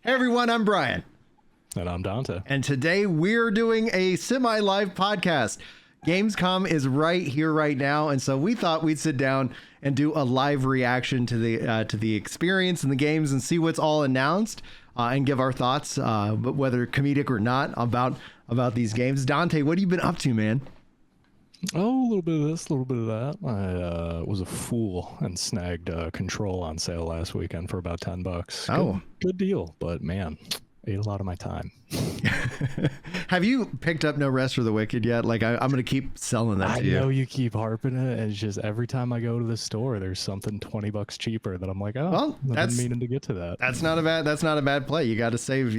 Hey everyone, I'm Brian. And I'm Dante. And today we're doing a semi-live podcast. Gamescom is right here, right now, and so we thought we'd sit down and do a live reaction to the experience and the games and see what's all announced and give our thoughts, but whether comedic or not, about these games. Dante, what have you been up to, man? Oh, a little bit of this, a little bit of that. I was a fool and snagged Control on sale last weekend for about $10. Oh, good deal, but man, ate a lot of my time. Have you picked up No Rest for the Wicked yet? Like I'm gonna keep selling that to you. I know you keep harping it, and it's just every time I go to the store, there's something $20 cheaper that I'm like, oh, well, I've been meaning to get to that. That's not a bad play. You got to save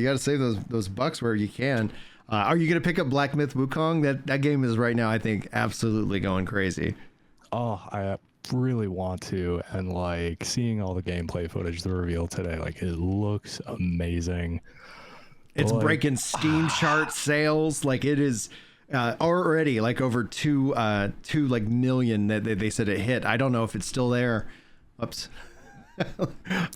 those bucks where you can. Are you gonna pick up Black Myth Wukong? That game is right now, I think, absolutely going crazy. Oh, I really want to, and like seeing all the gameplay footage they revealed today, like it looks amazing. It's breaking Steam chart sales. Like it is already like over two like million that they said it hit. I don't know if it's still there. Oops.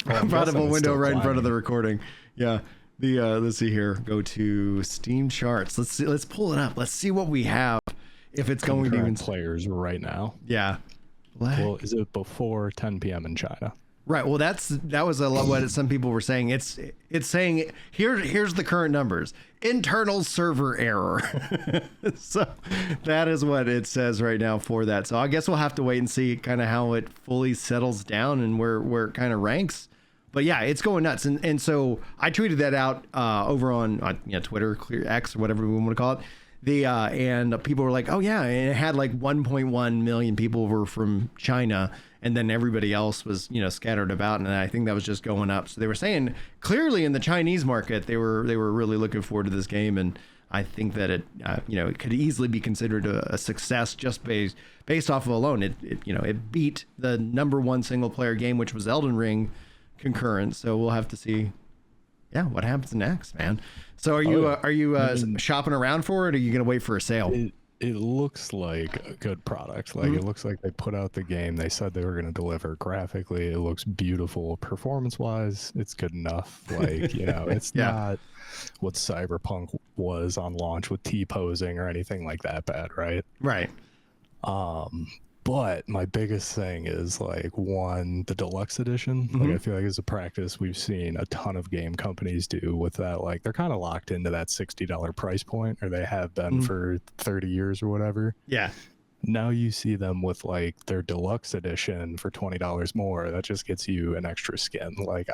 I'm proud of a window right in front of the recording. Yeah. Let's see here. Go to Steam charts. Let's see. Let's pull it up. Let's see what we have. If it's going to even players right now. Yeah. Well, is it before 10 p.m. in China? Right. Well, that was a lot what some people were saying. It's saying here's the current numbers. Internal server error. So that is what it says right now for that. So I guess we'll have to wait and see kind of how it fully settles down and where it kind of ranks. But yeah, it's going nuts. And so I tweeted that out over on Twitter, Clear X, or whatever we want to call it. And people were like, oh yeah, and it had like 1.1 million people were from China, and then everybody else was scattered about, and I think that was just going up. So they were saying clearly in the Chinese market they were really looking forward to this game, and I think that it it could easily be considered a success just based off of alone. It beat the #1 single player game, which was Elden Ring concurrent. So we'll have to see what happens next, man. So are you shopping around for it, or are you gonna wait for a sale? It looks like a good product. Like it looks like they put out the game they said they were going to deliver. Graphically, it looks beautiful. Performance wise, it's good enough. Like it's not what Cyberpunk was on launch with T-posing or anything like that bad, right? Right. But my biggest thing is like the deluxe edition. Like I feel like it's a practice we've seen a ton of game companies do with that. Like they're kind of locked into that $60 price point, or they have been for 30 years or whatever. Yeah. Now you see them with like their deluxe edition for $20 more. That just gets you an extra skin. Like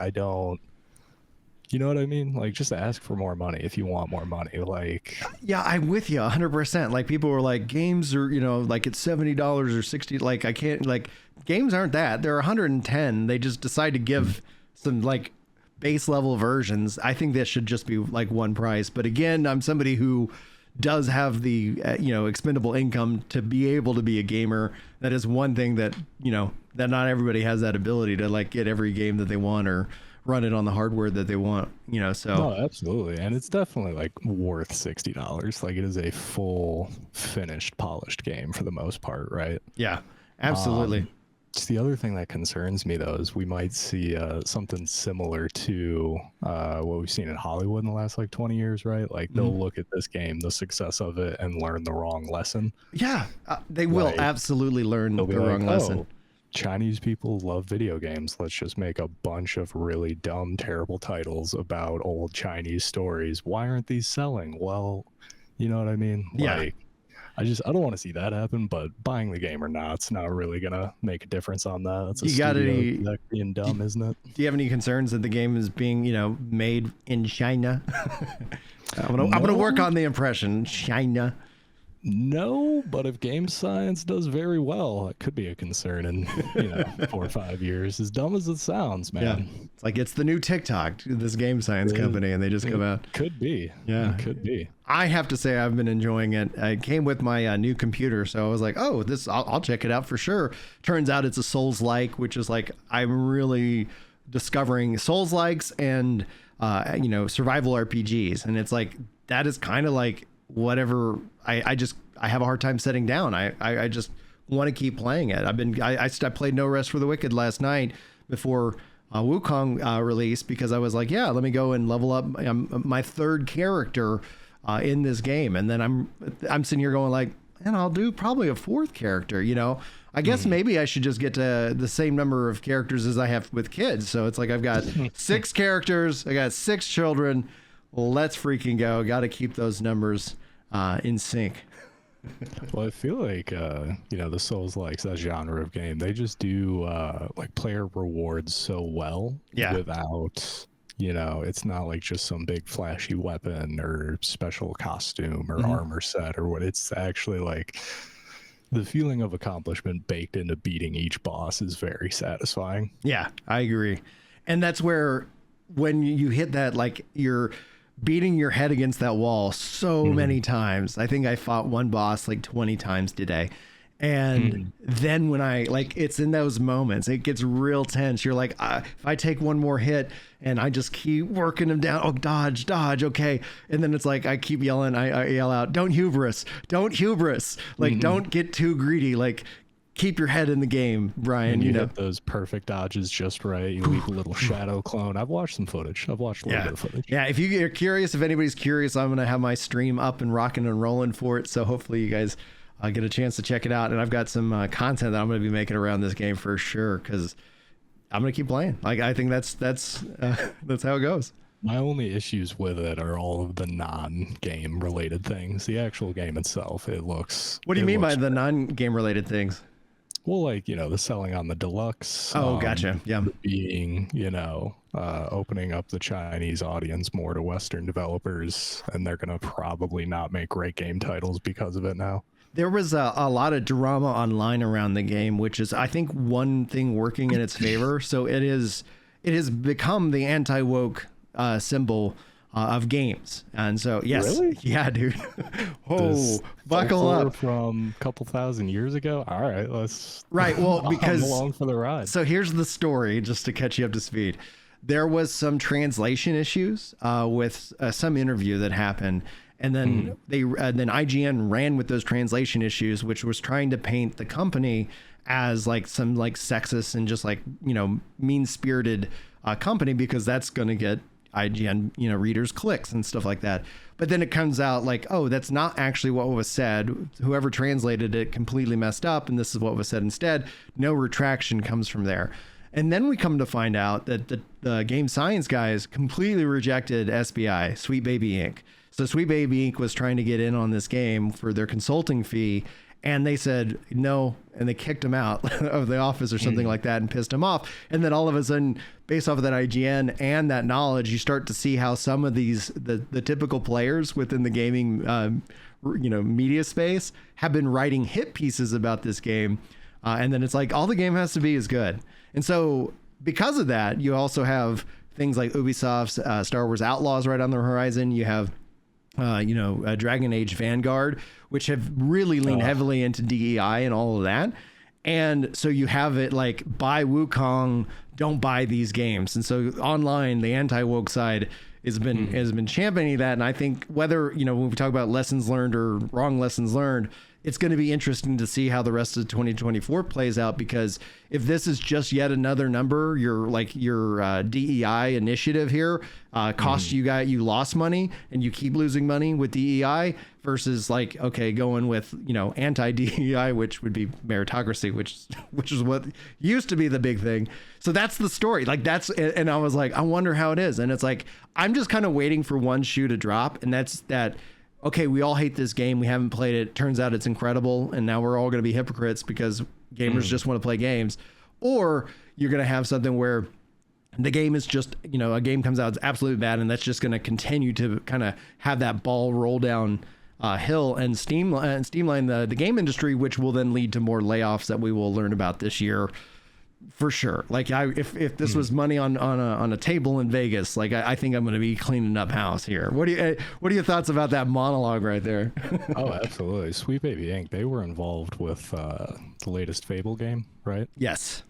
you know what I mean? Like just ask for more money if you want more money. Like, yeah, I'm with you 100%. Like people were like, games are, like it's $70 or $60. Like I can't, like games aren't that. They're 110. They just decide to give some like base level versions. I think that should just be like one price. But again, I'm somebody who does have the, expendable income to be able to be a gamer. That is one thing that, that not everybody has that ability to like get every game that they want or run it on the hardware that they want, so. No, absolutely. And it's definitely like worth $60. Like it is a full finished polished game for the most part, right? Yeah, absolutely. Just the other thing that concerns me though is we might see something similar to what we've seen in Hollywood in the last like 20 years, right? Like they'll look at this game, the success of it, and learn the wrong lesson. Yeah, they will absolutely learn the wrong lesson. Chinese people love video games. Let's just make a bunch of really dumb, terrible titles about old Chinese stories. Why aren't these selling? Well, you know what I mean? Yeah. Like, I don't want to see that happen, but buying the game or not, it's not really going to make a difference on that. That's a studio being dumb, isn't it? Do you have any concerns that the game is being, made in China? I'm gonna work on the impression. China. No, but if game science does very well, it could be a concern in 4 or 5 years. As dumb as it sounds, man. Yeah. It's like it's the new TikTok, this game science company, and they just come out. Could be. Yeah, it could be. I have to say I've been enjoying it. It came with my new computer, so I was like, oh, I'll check it out for sure. Turns out it's a Souls-like, which is like I'm really discovering Souls-likes and survival RPGs, and it's like that is kind of like whatever I have a hard time setting down. I just want to keep playing it. I played No Rest for the Wicked last night before Wukong release, because I was like, yeah, let me go and level up my third character in this game. And then I'm sitting here going like, and I'll do probably a fourth character, you know. I guess maybe I should just get to the same number of characters as I have with kids. So it's like I've got 6 characters, I got 6 children. Let's freaking go. Got to keep those numbers in sync. Well, I feel like the Souls-likes, that genre of game, they just do like player rewards so well without, it's not like just some big flashy weapon or special costume or armor set or what. It's actually like the feeling of accomplishment baked into beating each boss is very satisfying. Yeah, I agree. And that's where when you hit that, like you're beating your head against that wall so many times. I think I fought one boss like 20 times today. And then when it's in those moments, it gets real tense. You're like, if I take one more hit and I just keep working him down, dodge, okay. And then it's like, I keep yelling, I yell out, don't hubris. Like, don't get too greedy. Like, keep your head in the game, Brian. And you hit those perfect dodges just right. You leave a little shadow clone. I've watched some footage. I've watched a little bit of footage. Yeah, if you're curious, if anybody's curious, I'm going to have my stream up and rocking and rolling for it. So hopefully you guys get a chance to check it out. And I've got some content that I'm going to be making around this game for sure, because I'm going to keep playing. Like, I think that's how it goes. My only issues with it are all of the non-game related things. The actual game itself, it looks... What do you mean by the non-game related things? Well, like, the selling on the deluxe. Oh, gotcha. Yeah. Being, opening up the Chinese audience more to Western developers, and they're going to probably not make great game titles because of it now. There was a lot of drama online around the game, which is, I think, one thing working in its favor. So it has become the anti-woke symbol of games. And so, yes. Really? Yeah, dude. Buckle up. From a couple thousand years ago. All right, let's because I'm along for the ride. So here's the story, just to catch you up to speed. There was some translation issues with some interview that happened, and then then IGN ran with those translation issues, which was trying to paint the company as like some like sexist and just like mean-spirited company, because that's going to get IGN readers clicks and stuff like that. But then it comes out like, oh, that's not actually what was said. Whoever translated it completely messed up, and this is what was said instead. No retraction comes from there. And then we come to find out that the game science guys completely rejected SBI, Sweet Baby Inc. So Sweet Baby Inc. was trying to get in on this game for their consulting fee, and they said no, and they kicked him out of the office or something like that and pissed him off. And then all of a sudden, based off of that IGN and that knowledge, you start to see how some of these, the typical players within the gaming media space have been writing hit pieces about this game. And then it's like, all the game has to be is good. And so because of that, you also have things like Ubisoft's Star Wars Outlaws right on the horizon. You have Dragon Age Vanguard, which have really leaned heavily into DEI and all of that. And so you have it like, buy Wukong, don't buy these games. And so online, the anti-woke side has been championing that. And I think whether, when we talk about lessons learned or wrong lessons learned, it's going to be interesting to see how the rest of 2024 plays out, because if this is just yet another number, your DEI initiative here cost you lost money and you keep losing money with DEI, versus like, okay, going with, anti-DEI, which would be meritocracy, which is what used to be the big thing. So that's the story. Like and I was like, I wonder how it is. And it's like, I'm just kind of waiting for one shoe to drop. And that's that. Okay, we all hate this game. We haven't played it. Turns out it's incredible. And now we're all going to be hypocrites because gamers just want to play games. Or you're going to have something where the game is just, a game comes out, it's absolutely bad. And that's just going to continue to kind of have that ball roll down hill and streamline the game industry, which will then lead to more layoffs that we will learn about this year. For sure. Like if this was money on a table in Vegas, like I think I'm going to be cleaning up house here. What are your thoughts about that monologue right there? Oh, absolutely. Sweet Baby Inc. They were involved with the latest Fable game, right? Yes.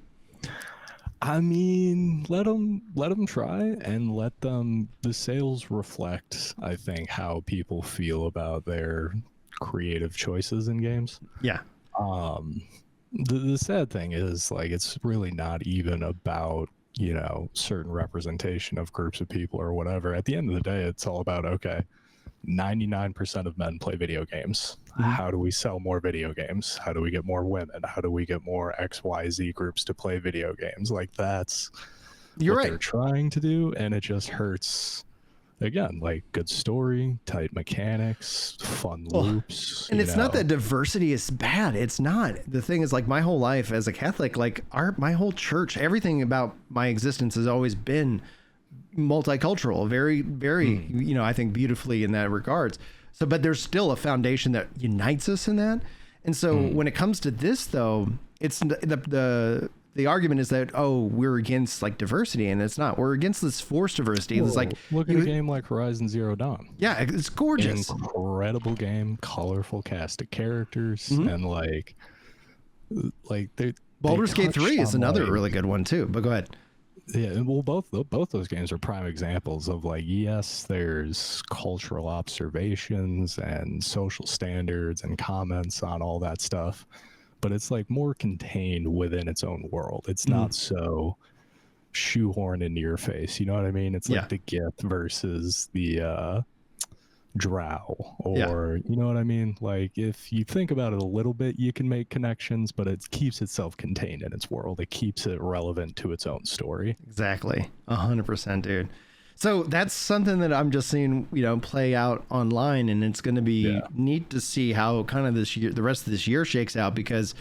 I mean, let them try, and let the sales reflect, I think, how people feel about their creative choices in games. Yeah. The sad thing is, like, it's really not even about you know, certain representation of groups of people or whatever. At the end of the day, it's all about, okay, 99% of men play video games. How do we sell more video games? How do we get more women? How do we get more XYZ groups to play video games? Like, that's You're what right. they're trying to do, and it just hurts. Again, like, good story, tight mechanics, fun loops. And it's not that diversity is bad. It's not. The thing is, like, my whole life as a Catholic, like my whole church, everything about my existence has always been multicultural, very, very, you know, I think beautifully in that regards. So, but there's still a foundation that unites us in that. And so when it comes to this, though, it's the argument is that, oh, we're against like diversity, and it's not. We're against this forced diversity. It's like, look at a game like Horizon Zero Dawn. Yeah, it's gorgeous. Incredible game, colorful cast of characters, and like they Baldur's Gate 3 is another like, really good one too. But go ahead. Yeah, well, both those games are prime examples of like, yes, there's cultural observations and social standards and comments on all that stuff, but it's like more contained within its own world. It's not so shoehorned into your face. You know what I mean? It's like the gift versus the drow, or you know what I mean? Like, if you think about it a little bit, you can make connections, but it keeps itself contained in its world. It keeps it relevant to its own story. Exactly. 100%, dude. So that's something that I'm just seeing, you know, play out online, and it's going to be neat to see how kind of this year, the rest of this year shakes out, because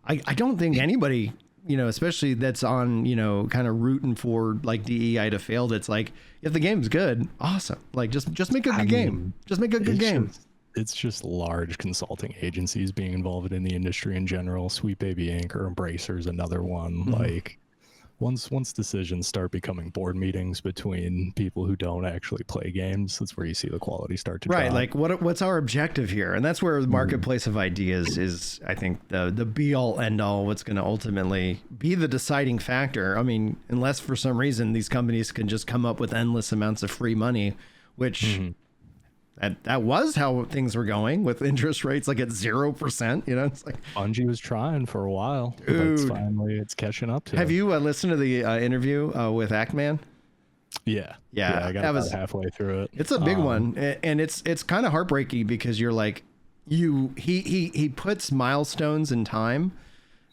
I don't think anybody, you know, especially that's on, you know, kind of rooting for like DEI to fail. That's like, if the game's good, awesome. Like, just make a good game. Just make a good game. It's just large consulting agencies being involved in the industry in general. Sweet Baby Inc. or Embracer is another one. Like, once decisions start becoming board meetings between people who don't actually play games, that's where you see the quality start to drop. Right, like what's our objective here? And that's where the marketplace of ideas is, I think, the be all end all, what's going to ultimately be the deciding factor. I mean, unless for some reason these companies can just come up with endless amounts of free money, which that was how things were going with interest rates like at 0%. You know, it's like Bungie was trying for a while, but it's catching up to. Have you listened to the interview with Ackman? Yeah, I got about halfway through it. It's a big one, and it's kind of heartbreaking, because you're like, he puts milestones in time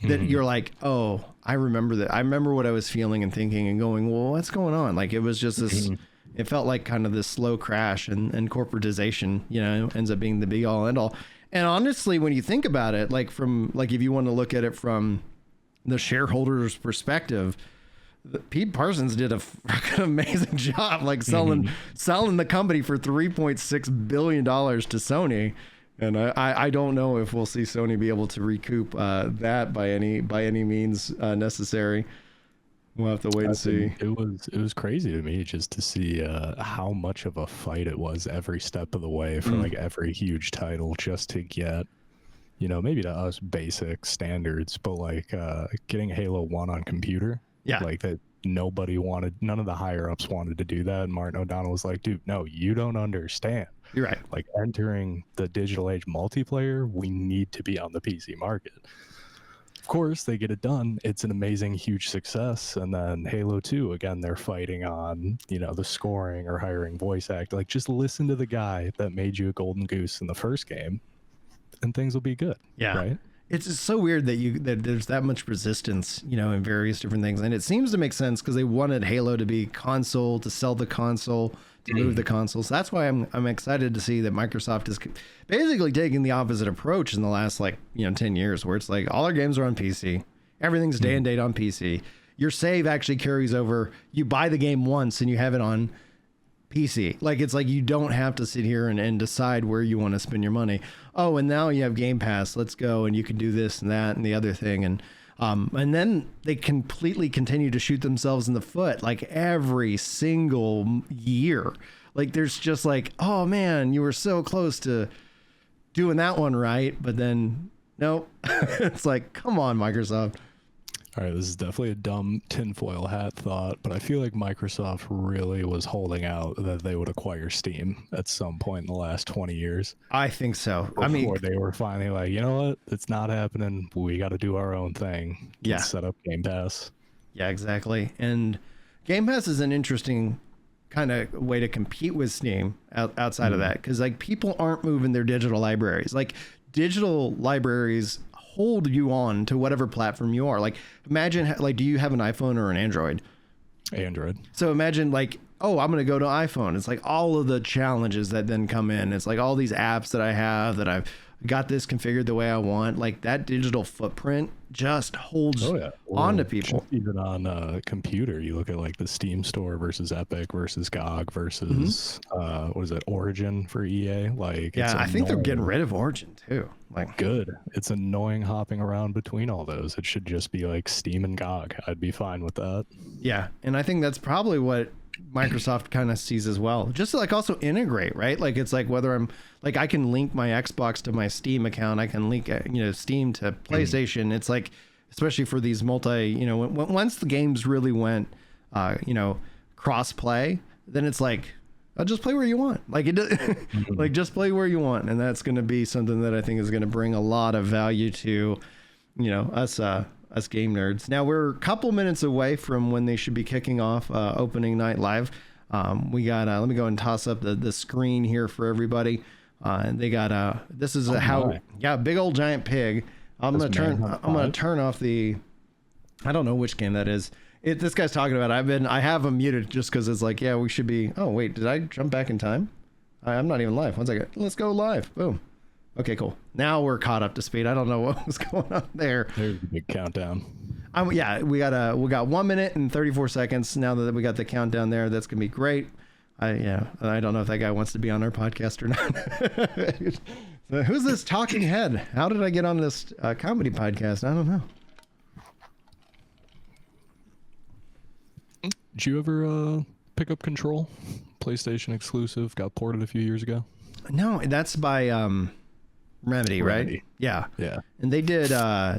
that you're like, oh, I remember that. I remember what I was feeling and thinking and going, well, what's going on? Like, it was just this. It felt like kind of this slow crash, and corporatization, you know, ends up being the be all end all. And honestly, when you think about it, like if you want to look at it from the shareholders' perspective, Pete Parsons did a fucking amazing job, like selling the company for $3.6 billion to Sony. And I don't know if we'll see Sony be able to recoup that by any means necessary. We'll have to wait and see. It was crazy to me just to see how much of a fight it was every step of the way for like every huge title, just to get, you know, maybe to us basic standards, but like getting Halo 1 on computer. Yeah. Like that nobody wanted, none of the higher ups wanted to do that. And Martin O'Donnell was like, dude, no, you don't understand. You're right. Like, entering the digital age multiplayer, we need to be on the PC market. Of course, they get it done. It's an amazing, huge success. And then Halo 2, again, they're fighting on, you know, the scoring or hiring voice act. Like, just listen to the guy that made you a golden goose in the first game, and things will be good. Yeah. Right? It's just so weird that there's that much resistance, you know, in various different things. And it seems to make sense because they wanted Halo to be console, to sell the console, to move the console. So that's why I'm excited to see that Microsoft is basically taking the opposite approach in the last, like, you know, 10 years, where it's like all our games are on PC. Everything's day and date on PC. Your save actually carries over. You buy the game once and you have it on PC. Like, it's like you don't have to sit here and decide where you want to spend your money. Oh, and now you have Game Pass. Let's go, and you can do this and that and the other thing. And then they completely continue to shoot themselves in the foot, like every single year. Like, there's just like, oh man, you were so close to doing that one right, but then nope. It's like, come on, Microsoft. All right, this is definitely a dumb tinfoil hat thought, but I feel like Microsoft really was holding out that they would acquire Steam at some point in the last 20 years. I think so. Before they were finally like, you know what? It's not happening. We got to do our own thing. Let's set up Game Pass. Yeah, exactly. And Game Pass is an interesting kind of way to compete with Steam outside of that, because like people aren't moving their digital libraries. Like digital libraries hold you on to whatever platform you are. Like imagine, like, do you have an iPhone or an Android? Android. So imagine like, oh, I'm going to go to iPhone. It's like all of the challenges that then come in. It's like all these apps that I have that I've got this configured the way I want. Like that digital footprint just holds on to people. Even on a computer, you look at like the Steam store versus Epic versus GOG versus what is it, Origin for EA? Like, yeah, I think they're getting rid of Origin too. Like, good. It's annoying hopping around between all those. It should just be like Steam and GOG. I'd be fine with that. Yeah, and I think that's probably what Microsoft kind of sees as well. Just to like also integrate, right? Like it's like whether I'm like I can link my Xbox to my Steam account, I can link Steam to PlayStation. It's like, especially for these multi, once the games really went cross play, then it's like I'll just play where you want. Like like just play where you want, and that's going to be something that I think is going to bring a lot of value to us game nerds. Now we're a couple minutes away from when they should be kicking off opening night live. We got let me go and toss up the screen here for everybody. And they got this is big old giant pig. I'm gonna turn off the, I don't know which game that is. This guy's talking about. I have him muted just because it's like, yeah, we should be. Oh wait, did I jump back in time? I'm not even live. One second. Let's go live. Boom. Okay, cool. Now we're caught up to speed. I don't know what was going on there. There's a big countdown. We got 1 minute and 34 seconds. Now that we got the countdown there, that's gonna be great. I don't know if that guy wants to be on our podcast or not. So who's this talking head? How did I get on this comedy podcast? I don't know. Did you ever pick up Control? PlayStation exclusive, got ported a few years ago. No, that's by Remedy, right? Yeah. And they did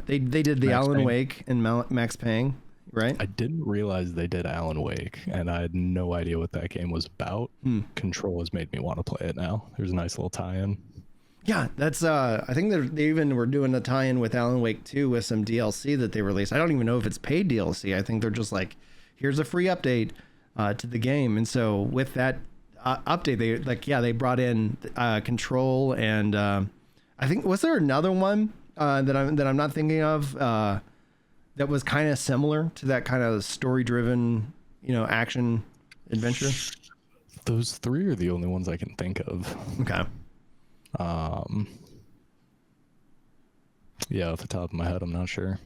they did the Alan Wake and Max Payne, right? I didn't realize they did Alan Wake, and I had no idea what that game was about. Control has made me want to play it now. There's a nice little tie-in. Yeah, that's I think they even were doing a tie-in with Alan Wake 2 with some DLC that they released. I don't even know if it's paid DLC. I think they're just like, here's a free update to the game. And so with that update, they brought in Control, and I think, was there another one that I'm not thinking of that was kind of similar to that kind of story-driven, action adventure? Those three are the only ones I can think of. Okay. Yeah, off the top of my head, I'm not sure.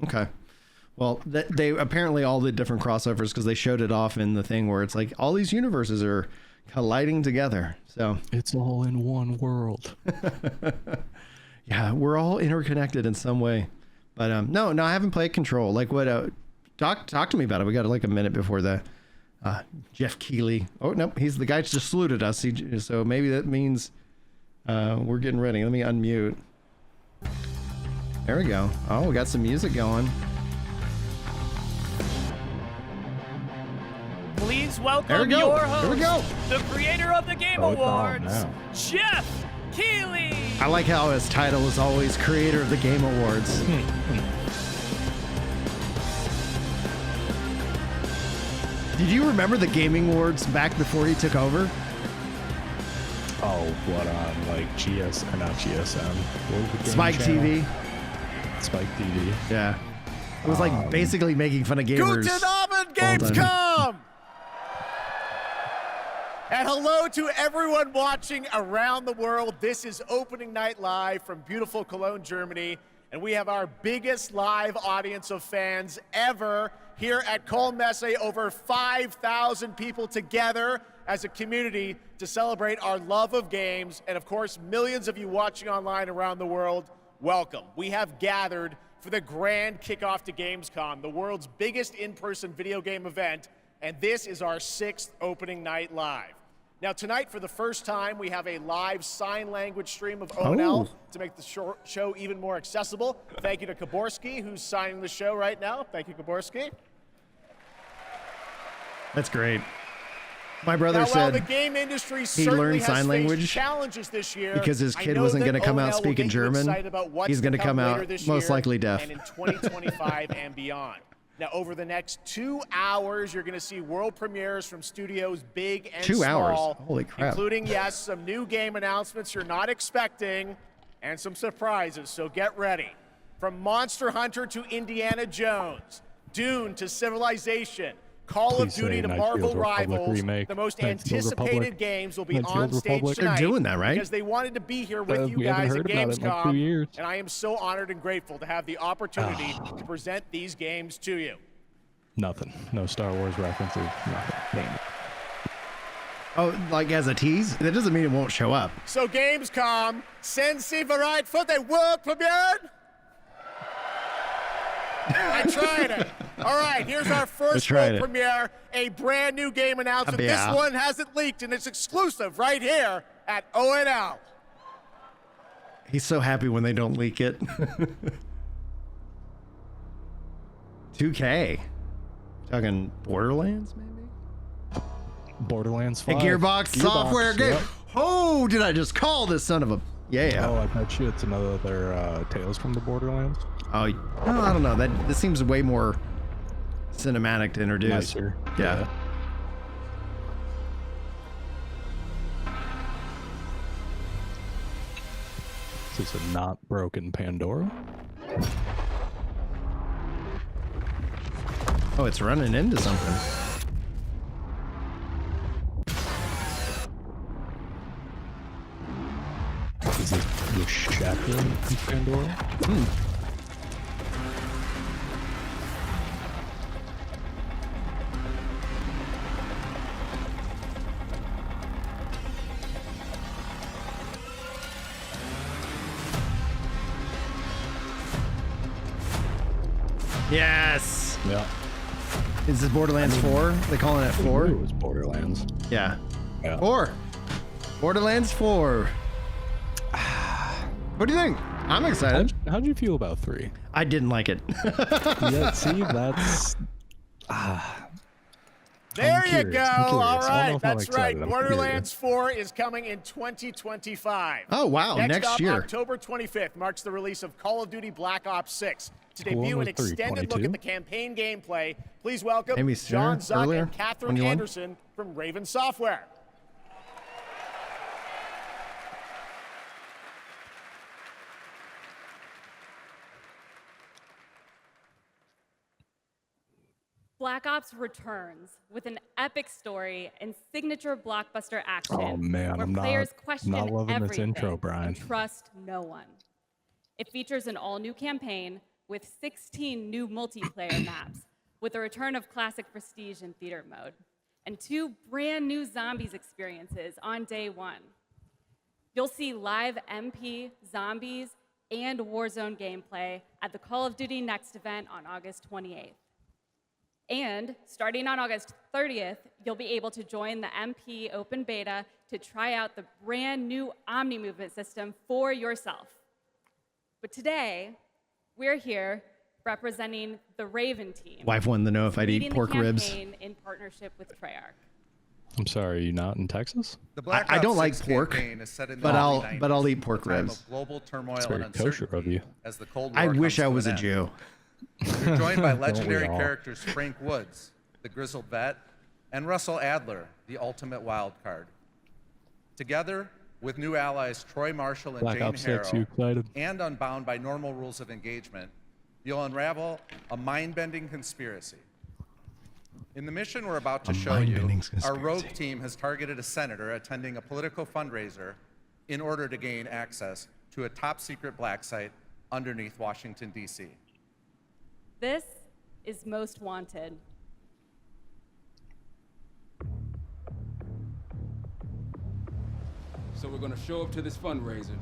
Okay. Well, they apparently all the different crossovers, because they showed it off in the thing where it's like all these universes are colliding together. So it's all in one world. Yeah, we're all interconnected in some way. But no, I haven't played Control. Like what? Talk to me about it. We got like a minute before the Jeff Keighley. Oh no, he's the guy that just saluted us. So maybe that means we're getting ready. Let me unmute. There we go. Oh, we got some music going. Please welcome your host, here we go. the creator of the Game Awards, Jeff Keighley. I like how his title is always creator of the Game Awards. Did you remember the Gaming Awards back before he took over? Oh, what on like GS or not GSM? What was the game Spike channel? TV. Spike TV. Yeah. It was like basically making fun of gamers. Guten Abend, Gamescom! And hello to everyone watching around the world. This is opening night live from beautiful Cologne, Germany. And we have our biggest live audience of fans ever here at Cologne Messe. Over 5,000 people together as a community to celebrate our love of games. And of course, millions of you watching online around the world, welcome. We have gathered for the grand kickoff to Gamescom, the world's biggest in-person video game event. And this is our 6th opening night live. Now tonight, for the first time, we have a live sign language stream of O&L to make the show even more accessible. Thank you to Kaborski, who's signing the show right now. Thank you, Kaborski. That's great. My brother now, said while the game industry he learned sign language challenges this year, because his kid wasn't going to come out speaking German. He's going to come out most likely deaf. And in 2025 and beyond. Now, over the next 2 hours, you're going to see world premieres from studios big and 2 hours. small, Holy crap. including, yes, some new game announcements you're not expecting and some surprises, so get ready. From Monster Hunter to Indiana Jones, Dune to Civilization, Call of Duty to Marvel Rivals, the most anticipated games will be on stage tonight. They're doing that, right? Because they wanted to be here with you guys at Gamescom, and I am so honored and grateful to have the opportunity to present these games to you. Nothing. No Star Wars references. Nothing. Damn it. Oh, like as a tease? That doesn't mean it won't show up. So Gamescom, Sensi Variety for the world premiere. I tried it. All right, here's our first world premiere, a brand new game announcement. This one hasn't leaked, and it's exclusive right here at ONL. He's so happy when they don't leak it. 2K. Talking Borderlands, maybe? Borderlands 5. A Gearbox software game. Yep. Oh, did I just call this son of a... Yeah. Oh, I bet you it's another Tales from the Borderlands. Oh, no, I don't know. This seems way more cinematic to introduce. Nicer. Yeah. Is this a not broken Pandora? Oh, it's running into something. Is this the shattering Pandora? Yes. Yeah. Is this Borderlands 4? They calling it 4? It was Borderlands. Yeah. Yeah. 4. Borderlands 4. What do you think? I'm excited. How'd you feel about 3? I didn't like it. Yeah, see, that's... There you go. All right, that's right. I'm Borderlands 4 is coming in 2025. Oh, wow. Next up, year. October 25th marks the release of Call of Duty Black Ops 6. To debut an extended look at the campaign gameplay, please welcome John Zuck and Catherine Anderson from Raven Software. Black Ops returns with an epic story and signature blockbuster action. Oh man, where I'm players question not loving this everything intro, Brian. and trust no one. It features an all-new campaign with 16 new multiplayer maps, with the return of classic Prestige in theater mode, and 2 brand new zombies experiences on day 1. You'll see live MP, zombies, and Warzone gameplay at the Call of Duty Next event on August 28th. And starting on August 30th, you'll be able to join the MP open beta to try out the brand new Omni movement system for yourself. But today, we're here representing the Raven team. Wife wanted to know if I'd eat pork ribs. In partnership with Treyarch. I'm sorry, are you not in Texas? I don't like pork, but I'll eat pork ribs. Global turmoil It's very and kosher of you. as the Cold War I wish comes I to was an a end. Jew. You're joined by legendary all? characters Frank Woods, the grizzled vet, and Russell Adler, the ultimate wild card. Together with new allies Troy Marshall and Black Jane Ops 6, you Harrow, excited? and unbound by normal rules of engagement, you'll unravel a mind-bending conspiracy. In the mission we're about to show you, our rogue team has targeted a senator attending a political fundraiser in order to gain access to a top-secret black site underneath Washington, D.C. This is Most Wanted. So we're gonna show up to this fundraiser,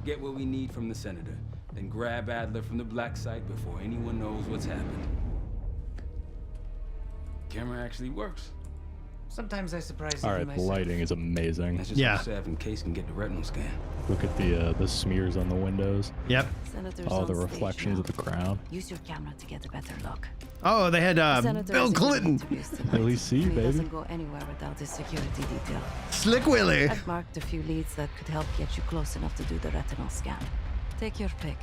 get what we need from the senator, then grab Adler from the black site before anyone knows what's happened. Camera actually works. Sometimes I surprise All you right, the myself. lighting is amazing. That's just so Sav and Case can get the retinal scan. Look at the smears on the windows. Yep. All the reflections of the crown. Use your camera to get a better look. Oh, they had Bill Clinton. Billy C, He baby. doesn't go anywhere without his security detail. Slick Willie. I've marked a few leads that could help get you close enough to do the retinal scan. Take your pick.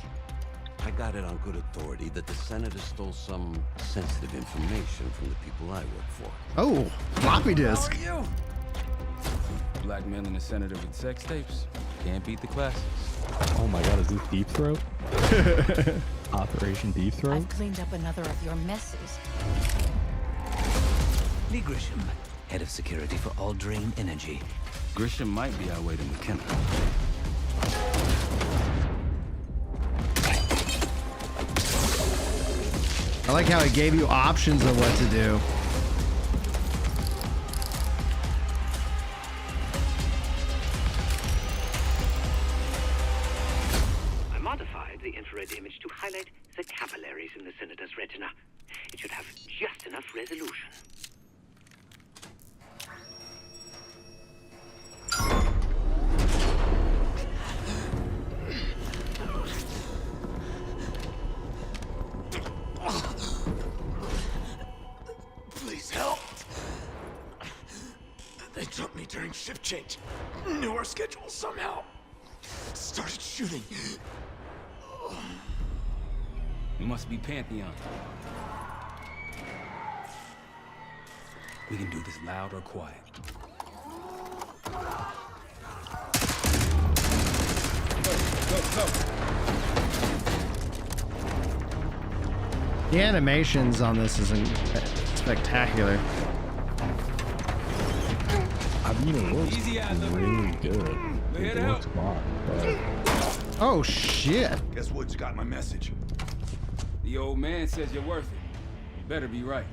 I got it on good authority that the senator stole some sensitive information from the people I work for. Oh, floppy disk. How are you? Blackmailing the senator with sex tapes. Can't beat the classics. Oh my god, is this Deep Throat? Operation Deep Throat? I've cleaned up another of your messes. Lee Grisham, head of security for All Drain Energy. Grisham might be our way to McKenna. I like how it gave you options of what to do. I modified the infrared image to highlight the capillaries in the senator's retina. It should have just enough resolution. Please help. They took me during shift change. Knew our schedule somehow. Started shooting. You must be Pantheon. We can do this loud or quiet. Go. The animations on this isn't spectacular. I mean, it looks really good. It looks fun, but... Oh, shit. Guess Woods got my message. The old man says you're worth it. You better be right.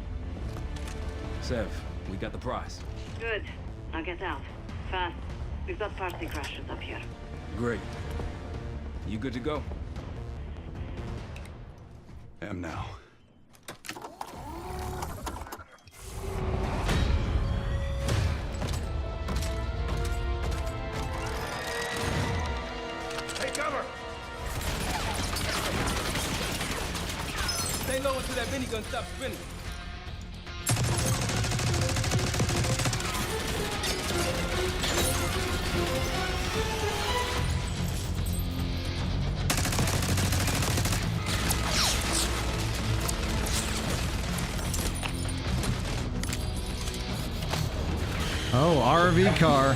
Sev, we got the prize. Good. Now get out. Fast. We've got party crashers up here. Great. You good to go? Am now. Take cover! Stay low until that minigun stops spinning. Oh, RV car.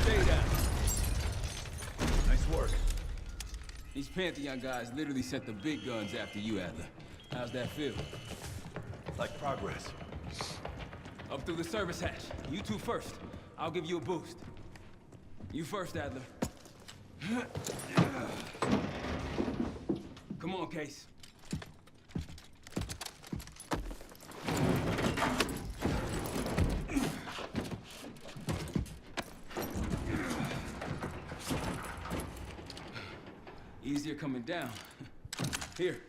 Stay down. Nice work. These Pantheon guys literally sent the big guns after you, Adler. How's that feel? Like progress. Up through the service hatch. You two first. I'll give you a boost. You first, Adler. Come on, Case. Easier coming down. Here.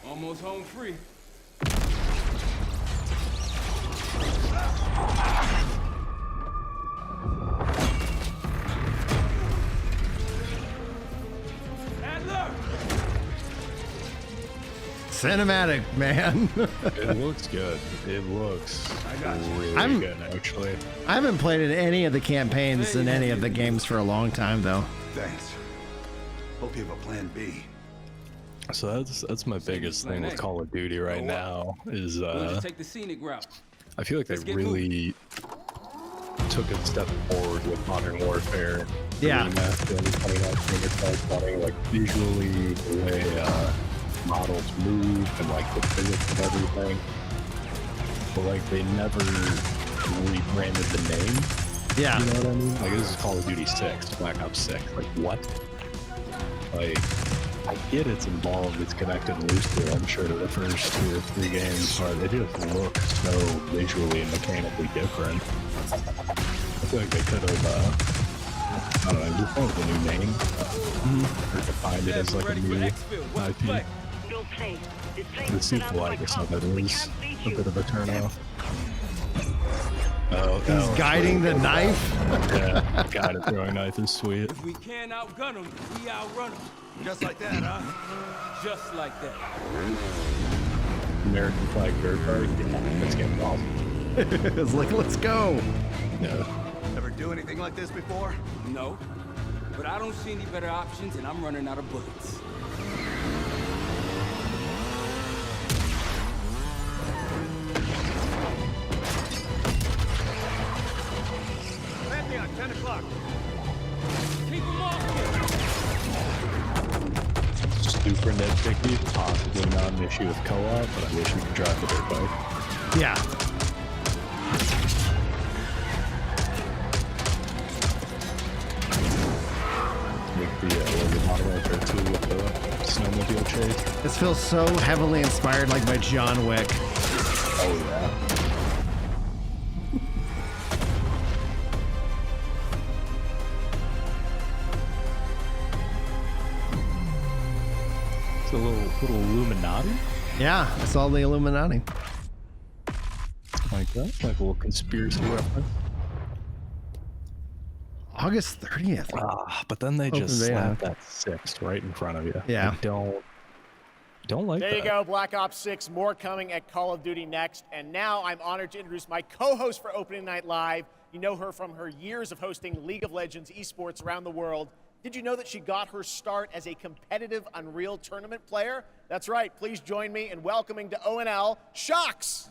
Almost home free. Adler! Cinematic, man. It looks good. It looks really good, actually. I haven't played in any of the campaigns in any of the games for a long time, though. Thanks. Hope you have a plan B. So that's my biggest thing with Call of Duty right now is We'll just take the scenic route. I feel like they really took a step forward with Modern Warfare. Yeah. Like visually, the way models move and like the physics of everything. But like they never rebranded the name. Yeah. You know what I mean? Like this is Call of Duty 6, Black Ops 6. Like what? Like I get it's involved, it's connected loosely, I'm sure, to the first 2 or 3 games, but it just looks so visually and mechanically different. I feel like they could have, I don't know, just called it a new name, or defined it as like a new IP. The sequel, I guess, not that it was a bit of a turnoff. He's guiding the knife. Yeah, got it. Throwing knife is sweet. If we can't outgun them, we outrun them. Just like that, huh? Just like that. American flag bird party. Yeah, that's getting awesome. It's like, let's go. No. Ever do anything like this before? No, but I don't see any better options, and I'm running out of bullets. Pantheon, 10 o'clock. Keep them off Super nitpicky, possibly not an issue with co-op, but I wish we could drive the dirt bike. Yeah. Make the model out there too with the snowmobile chase. This feels so heavily inspired like by John Wick. Oh yeah. It's a little Illuminati. Yeah, it's all the Illuminati. Like that, like a little conspiracy reference. August 30th. But then they Open just beta. slap that 6 right in front of you. Yeah. I don't like There that. you go, Black Ops 6, more coming at Call of Duty next. And now I'm honored to introduce my co-host for Opening Night Live. You know her from her years of hosting League of Legends esports around the world. Did you know that she got her start as a competitive Unreal Tournament player? That's right, please join me in welcoming to ONL, Shocks!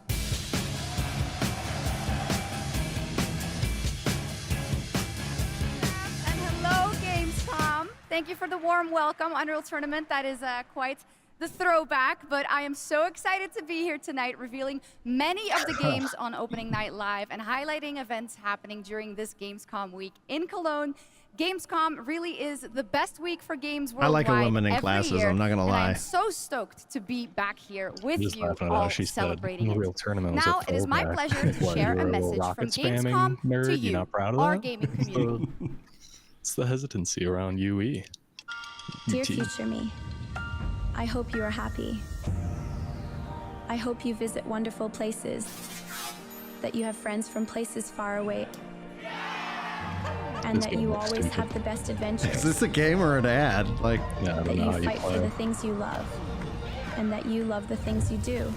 And hello, Gamescom. Thank you for the warm welcome. Unreal Tournament, that is quite the throwback, but I am so excited to be here tonight, revealing many of the games on Opening Night Live and highlighting events happening during this Gamescom week in Cologne. Gamescom really is the best week for games worldwide. I like aluminum every classes, year, I'm not gonna and lie. I'm so stoked to be back here with Just you laughing at all how she said celebrating Unreal it. Tournament was Now a it is my throwback. pleasure to What, share you a were message from rocket spamming Gamescom nerd? to You're you, not proud of our that? gaming community. It's the hesitancy around UE. Dear future me, I hope you are happy. I hope you visit wonderful places, that you have friends from places far away, and that you always have the best adventures. Is this a game or an ad? Like, yeah, I That don't know you how you fight for play. the things you love, and that you love the things you do.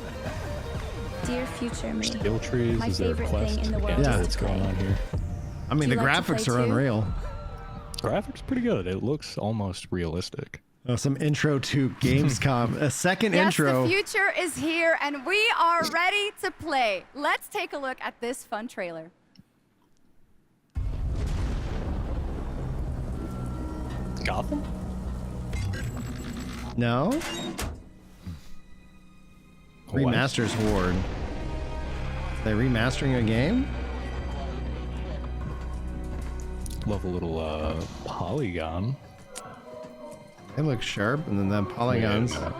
Dear future me, Skill trees, my is there a favorite quest? thing in the I world can't tell is what's to going play. on here. I mean, Do the you like to graphics play are too? unreal. Graphics pretty good. It looks almost realistic. Oh, some intro to Gamescom. A second Yes, intro. the future is here, and we are ready to play. Let's take a look at this fun trailer. Gotham? No? Remasters Horde. Are they remastering a game? Love a little polygon. They look sharp, and then the polygons. Yeah.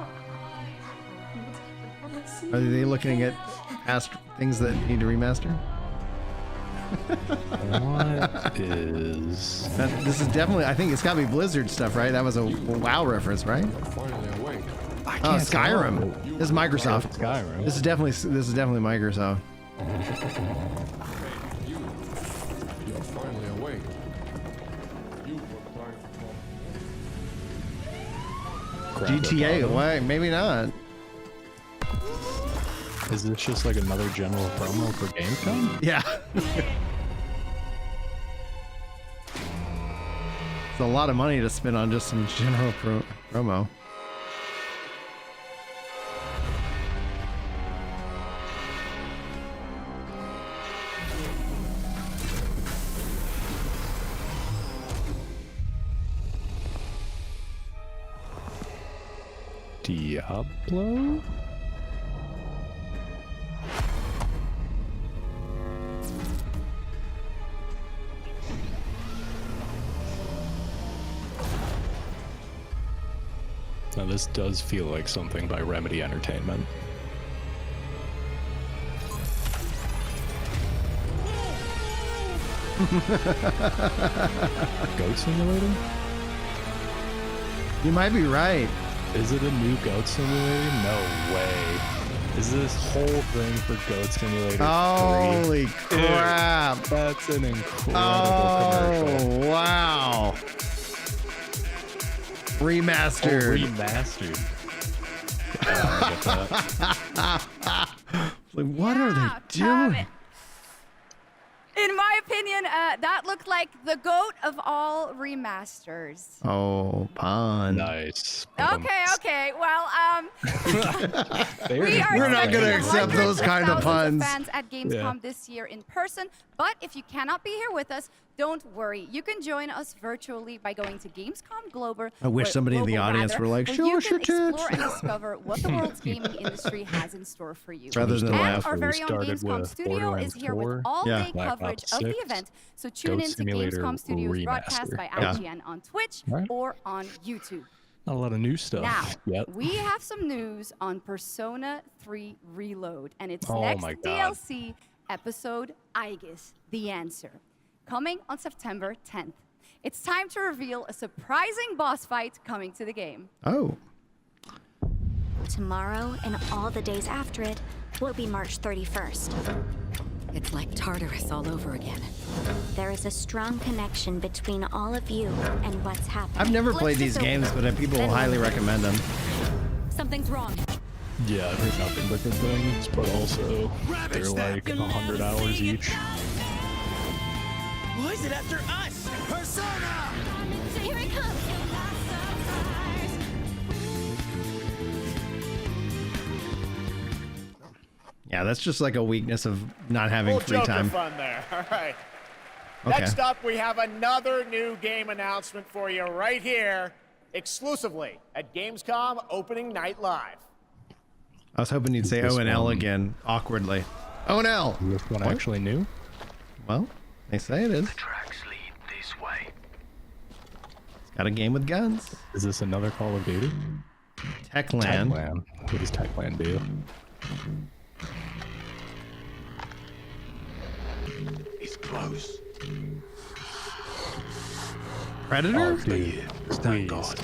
Are they looking at past things that need to remaster? What is... This is definitely, I think it's got to be Blizzard stuff, right? That was a WoW reference, right? Oh, Skyrim. This is Microsoft. Skyrim. This is definitely Microsoft. You're finally awake. GTA, why? Maybe not. Is this just like another general promo for Gamescom? Yeah. It's a lot of money to spend on just some general promo. Diablo? Now this does feel like something by Remedy Entertainment. Goat Simulator? You might be right. Is it a new Goat Simulator? No way. Is this whole thing for Goat Simulator? Holy crap! That's an incredible commercial. Wow! Remastered. Remastered. Like, what are they doing? In my opinion, that looked like the GOAT of all remasters. Oh, pun. Nice. Okay. Well, we're not going to accept those kind of puns. Fans at Gamescom this year in person, but if you cannot be here with us, don't worry. You can join us virtually by going to Gamescom Global. I wish somebody in the audience were like, show us your tits. Explore and discover what the world's gaming industry has in store for you. Rather than laugh. Our very own Gamescom studio is here with all-day coverage of the event. So tune in to Gamescom Studios broadcast by IGN on Twitch or on YouTube. Not a lot of new stuff. Now, we have some news on Persona 3 Reload and its next DLC episode, Aegis, The Answer, coming on September 10th. It's time to reveal a surprising boss fight coming to the game. Oh. Tomorrow and all the days after it will be March 31st. It's like Tartarus all over again. There is a strong connection between all of you and what's happening. I've never played these games, but people will highly recommend them. Something's wrong. Yeah, I've heard nothing but good things, but also they're like 100 hours each. Why is it after us? Persona! Here it comes! Yeah, that's just like a weakness of not having free time. Fun there. All right. Okay. Next up, we have another new game announcement for you right here, exclusively at Gamescom Opening Night Live. I was hoping you'd say O&L again, awkwardly. O&L! Is this one actually new? Well, they say it is. The tracks lead this way. It's got a game with guns. Is this another Call of Duty? Techland. What does Techland do? He's close. Predator? Oh, dude, Thank God.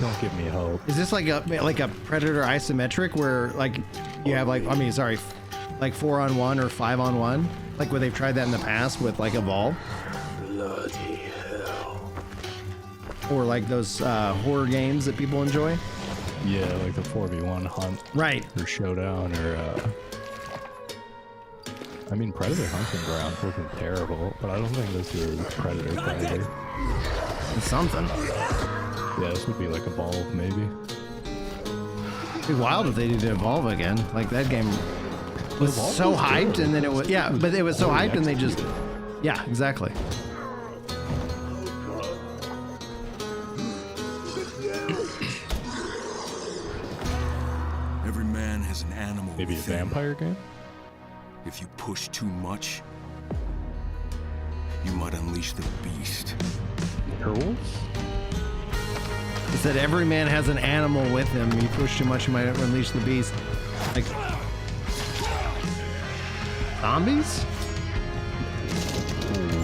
Don't give me hope. Is this like a Predator isometric where like you have like 4-on-1 or 5-on-1, like where they've tried that in the past with like Evolve? Bloody hell. Or like those horror games that people enjoy? Yeah, like the 4v1 hunt. Right. Or showdown or I mean, Predator Hunting Ground wasn't terrible, but I don't think this is Predator. It's something. Yeah, this would be like Evolve, maybe. It'd be wild if they did Evolve again. Like that game was so hyped, and then it was but it was so hyped, and they just exactly. Every man has an animal. Maybe a vampire game. If you push too much, you might unleash the beast. Werewolves? He said every man has an animal with him. You push too much, you might unleash the beast. Like zombies?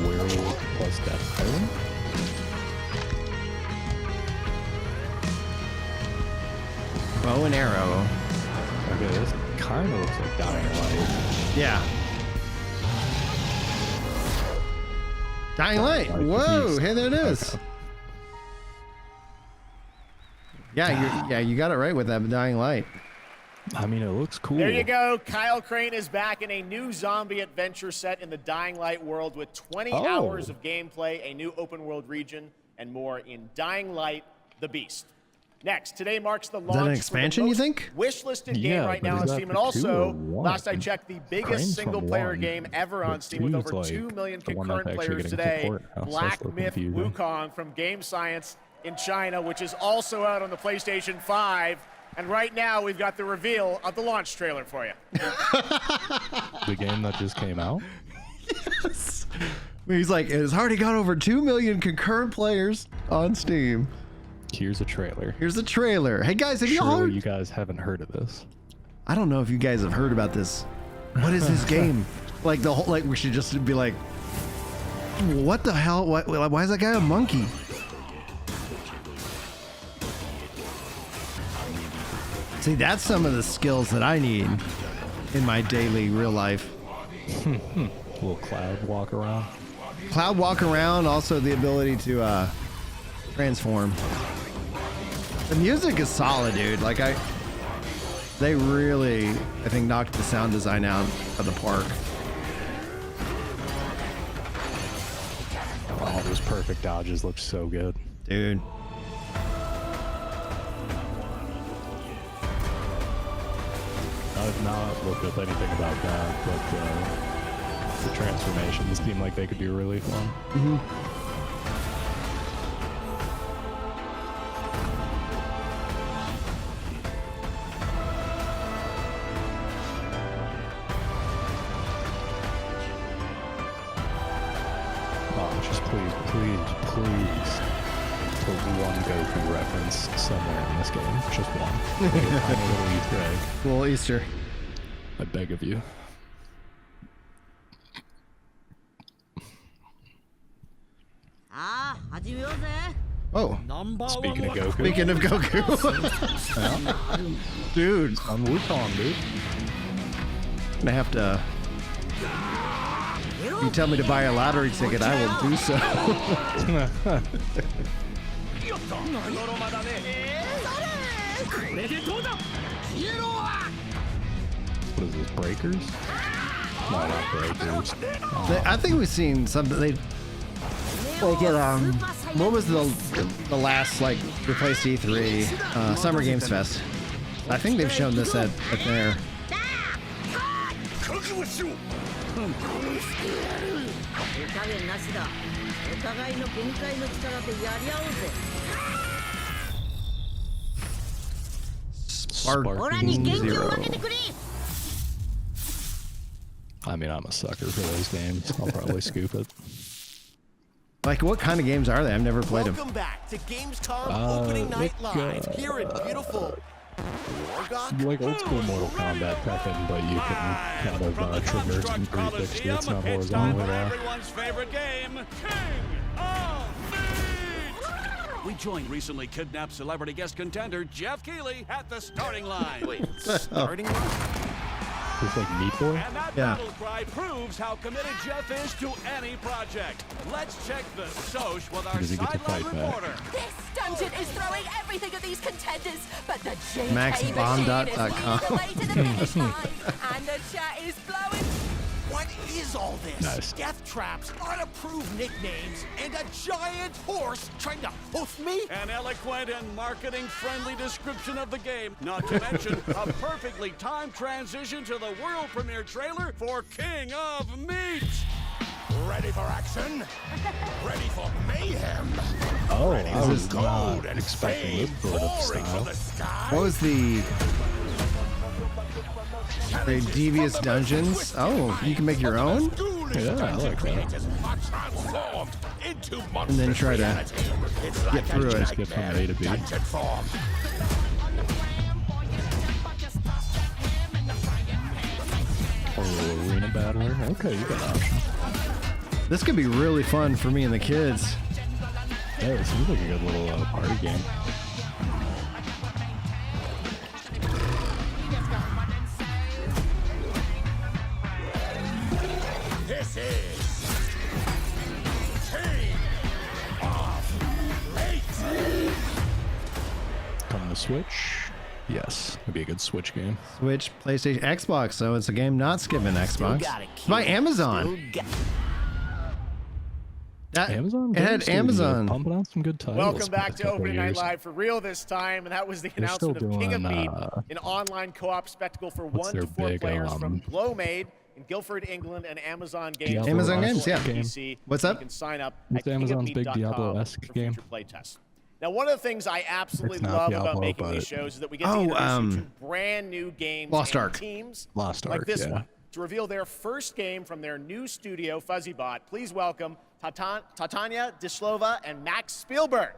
Werewolf plus Death Island? Bow and arrow. Okay, this kind of looks like Dying Light. Yeah. Dying Light. Whoa! Hey, there it is. Okay. Yeah, you got it right with that Dying Light. I mean, it looks cool. There you go. Kyle Crane is back in a new zombie adventure set in the Dying Light world with 20 hours of gameplay, a new open world region, and more in Dying Light: The Beast. Next, today marks the launch. Is that an expansion, you think? Wishlisted game right now on Steam, and also, last I checked, the biggest single-player game ever on Steam with over 2 million concurrent players today. Black Myth Wukong from Game Science in China, which is also out on the PlayStation 5. And right now, we've got the reveal of the launch trailer for you. The game that just came out? Yes. He's like, it has already got over 2 million concurrent players on Steam. Here's a trailer. Here's the trailer. Hey guys, have you all heard? You guys haven't heard of this. I don't know if you guys have heard about this. What is this game? Like the whole, like we should just be like, what the hell? Why is that guy a monkey? See, that's some of the skills that I need in my daily real life. Little cloud walk around. Cloud walk around, also the ability to transform. The music is solid, dude. Like they really, I think, knocked the sound design out of the park. Oh, those perfect dodges look so good. Dude. I've not looked up anything about that, but the transformations seem like they could be really fun. Oh, just please put one Goku reference somewhere in this game. Just one. Like a tiny little Easter egg. Little Easter. I beg of you. Oh. Speaking of Goku. Speaking of Goku. Dude. I'm Wukong, dude. I'm gonna have to. You tell me to buy a lottery ticket, I will do so. What is this, Breakers? No, not Breakers. I think we've seen something. They like at what was the last like replaced E3 Summer Games Fest? I think they've shown this at there. Sparking Zero. I mean, I'm a sucker for those games. I'll probably scoop it. Like, what kind of games are they? I've never played them. Welcome back to Gamescom Opening Night Live here in beautiful like old school Mortal Kombat Tekken, but you can kind of traverse and 360. It's not horizontally there. Everyone's favorite game, King of Meat! We joined recently kidnapped celebrity guest contender Jeff Keighley at the starting line. Wait, starting line? It's like Meat Boy? And that battle cry proves how committed Jeff is to any project. Let's check the soch with our sideline reporter. This dungeon is throwing everything at these contenders, but the JK MaxBomb.com. the way to the finish line, and the chat is blowing. What is all this? Nice. Death traps, unapproved nicknames, and a giant horse trying to hoof me? An eloquent and marketing-friendly description of the game, not to mention a perfectly timed transition to the world premiere trailer for King of Meat. Ready for action? Ready for mayhem? Oh, Ready I was for not gold and expecting this fame sort of pouring style. from the sky? What was the Devious Dungeons? Oh, you can make your own? Yeah, I like that. And then try to get through it. Just get from A to B. Oh, arena battler. Okay, you got options. This could be really fun for me and the kids. Yeah, it seems like a good little party game. This is King of Meat. Coming to Switch? Yes, it'd be a good Switch game. Switch, PlayStation, Xbox, so it's a game not skipping Xbox. It's by Amazon. That, Amazon? It had Amazon. Pumping out some good titles. Welcome back to Opening Night Live for real this time, and that was the announcement of King of Meat, an online co-op spectacle for 1 to 4 players from Glowmade in Guildford, England, and Amazon Games. Amazon Games, yeah. PC. What's up? You can sign up What's at Amazon's big kingofmeat.com Diablo-esque for game? future playtests. Now, one of the things I absolutely It's not love Diablo, about making but- these shows is that we get to introduce you to brand new games Lost and Ark. teams Lost like Ark, this yeah. one. To reveal their first game from their new studio, FuzzyBot, please welcome Tatania Dislova and Max Spielberg.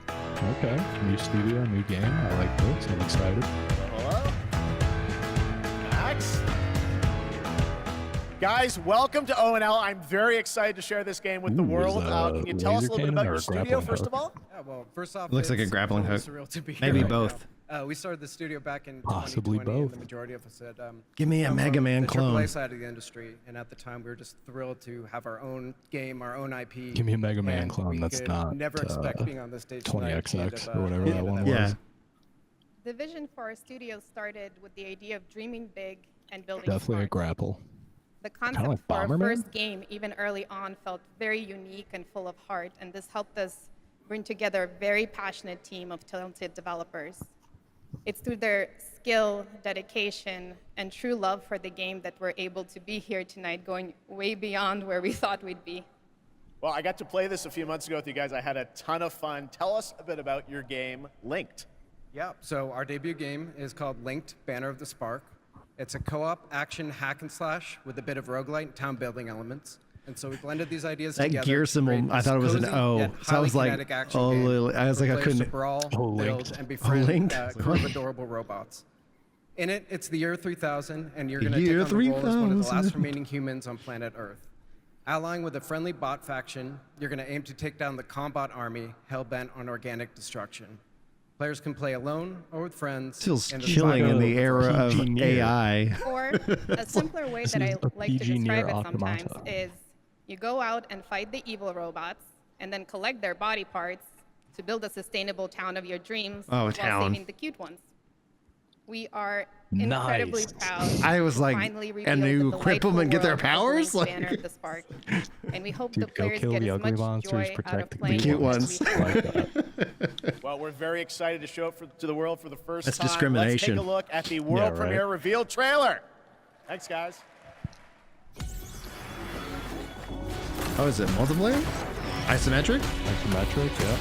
Okay, new studio, new game. I like this. I'm excited. Hello? Max? Guys, welcome to ONL. I'm very excited to share this game with the world. Can you tell us a little bit about your studio, first of all? Yeah, well, first off, Looks like a it's grappling really hook. surreal to be Maybe here right both. We started the studio back in Possibly 2020, and both. the majority of us had Give me a come Mega from Man the clone. AAA side of the industry, and at the time we were just thrilled to have our own game, our own IP. Give me a Mega Man and clone we that's could not never expect being on this stage 20XX or whatever that one Yeah. was. The vision for our studio started with the idea of dreaming big and building Definitely a smart. grapple. The concept Kinda like for our Bomberman? first game, even early on, felt very unique and full of heart, and this helped us bring together a very passionate team of talented developers. It's through their skill, dedication, and true love for the game that we're able to be here tonight, going way beyond where we thought we'd be. Well, I got to play this a few months ago with you guys. I had a ton of fun. Tell us a bit about your game, Linked. Yeah, so our debut game is called Linked, Banner of the Spark. It's a co-op action hack and slash with a bit of roguelite and town building elements. And so we blended these ideas That together. gear to symbol, create I this thought it was an cozy O. yet So I highly was like, kinetic action oh, game I was for like, I players to couldn't. brawl, Oh, build, Linked. and Oh, befriend Linked. curve adorable robots. In it, it's the year 3000, and you're going to Year take on the role as one of the 3000. last remaining humans on planet Earth. Allying with a friendly bot faction, you're going to aim to take down the Combot army, hell-bent on organic destruction. Players can play alone or with friends. Feels in the chilling in the era of PG near. AI. Or a simpler way that I like to describe it sometimes is you go out and fight the evil robots and then collect their body parts to build a sustainable town of your dreams Oh, while town. saving the cute ones. We are incredibly Nice. proud I was to like, finally and reveal you the equip them and get their delightful world of powers? Link's Like- Banner of the Spark. And we hope Dude, the go players kill get the as ugly much monsters, joy out protect of the playing cute as ones. we have. Well, we're very excited to show it to the world for the first That's time. discrimination. Let's take a look at the world right. premiere reveal trailer. Thanks, guys. Oh, is it multiplayer? Isometric? Isometric, yeah.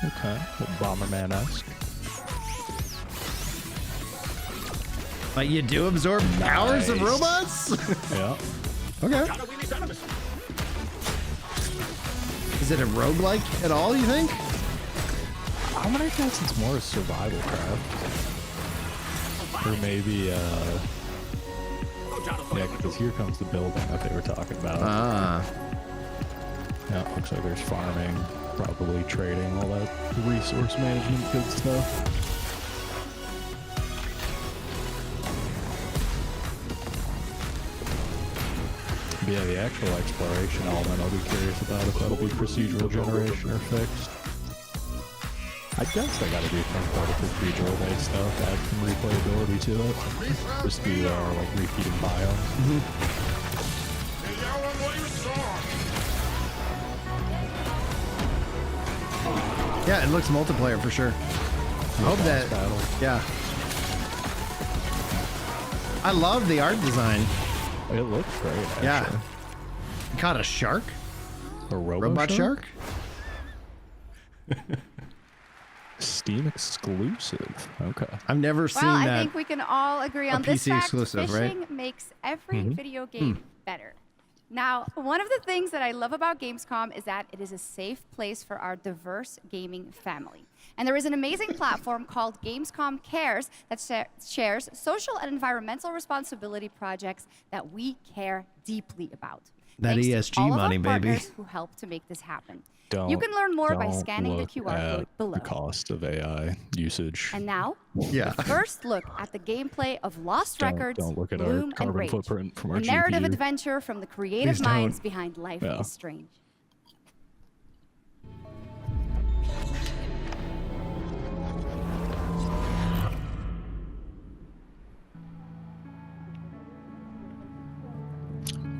Okay, Bomberman-esque. Like you do absorb powers of Nice. robots? Yeah. Okay. Is it a roguelike at all, you think? I'm gonna guess it's more a survival craft. Or maybe, yeah, because here comes the building that they were talking about. Ah. Yeah, it looks like there's farming, probably trading, all that resource management good stuff. But yeah, the actual exploration element I'll be curious about if that'll be procedural generation or fixed. I guess I gotta do some part of procedural based stuff, add some replayability to it. Just do like repeating biomes. Yeah, it looks multiplayer for sure. I hope that. Battle. Yeah. I love the art design. It looks great, actually. Yeah. You caught a shark? A Robot shark? Steam exclusive. Okay. I've never seen Well, I that. think we can all agree a on this PC fact. exclusive, right? Fishing makes every Mhm. video game better. Now, one of the things that I love about Gamescom is that it is a safe place for our diverse gaming family. And there is an amazing platform called Gamescom Cares that shares social and environmental responsibility projects that we care deeply about. That Thanks ESG to all money, of our baby. partners who help to make this happen. Don't, You can learn more by don't scanning the look QR at code below. the cost of AI usage. And now, Yeah. the first look at the gameplay of Lost Records, Don't look at our Bloom, and carbon Rage, footprint from our a narrative GPU. adventure from the creative Please don't. minds behind Life Yeah. is Strange.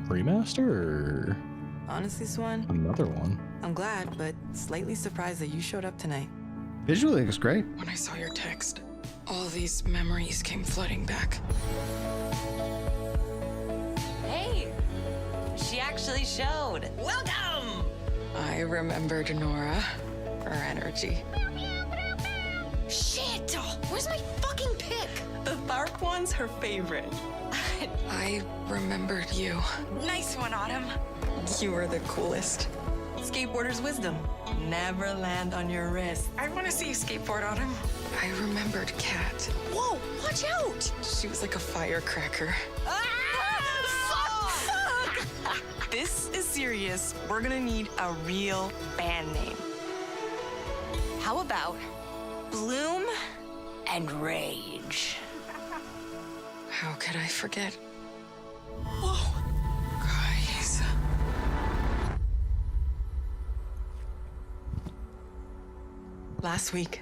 Remaster or Honestly, Swan, another one? I'm glad, but slightly surprised that you showed up tonight. Visually, it looks great. When I saw your text, all these memories came flooding back. Hey, she actually showed. Welcome! I remembered Nora, her energy. Shit! Where's my fucking pick? The Tharp one's her favorite. I remembered you. Nice one, Autumn. You were the coolest. Skateboarder's wisdom. Never land on your wrist. I want to see you skateboard, Autumn. I remembered Kat. Whoa, watch out! She was like a firecracker. Ah! Fuck! this is serious, we're gonna need a real band name. How about Bloom and Rage? How could I forget? Whoa, guys. Last week,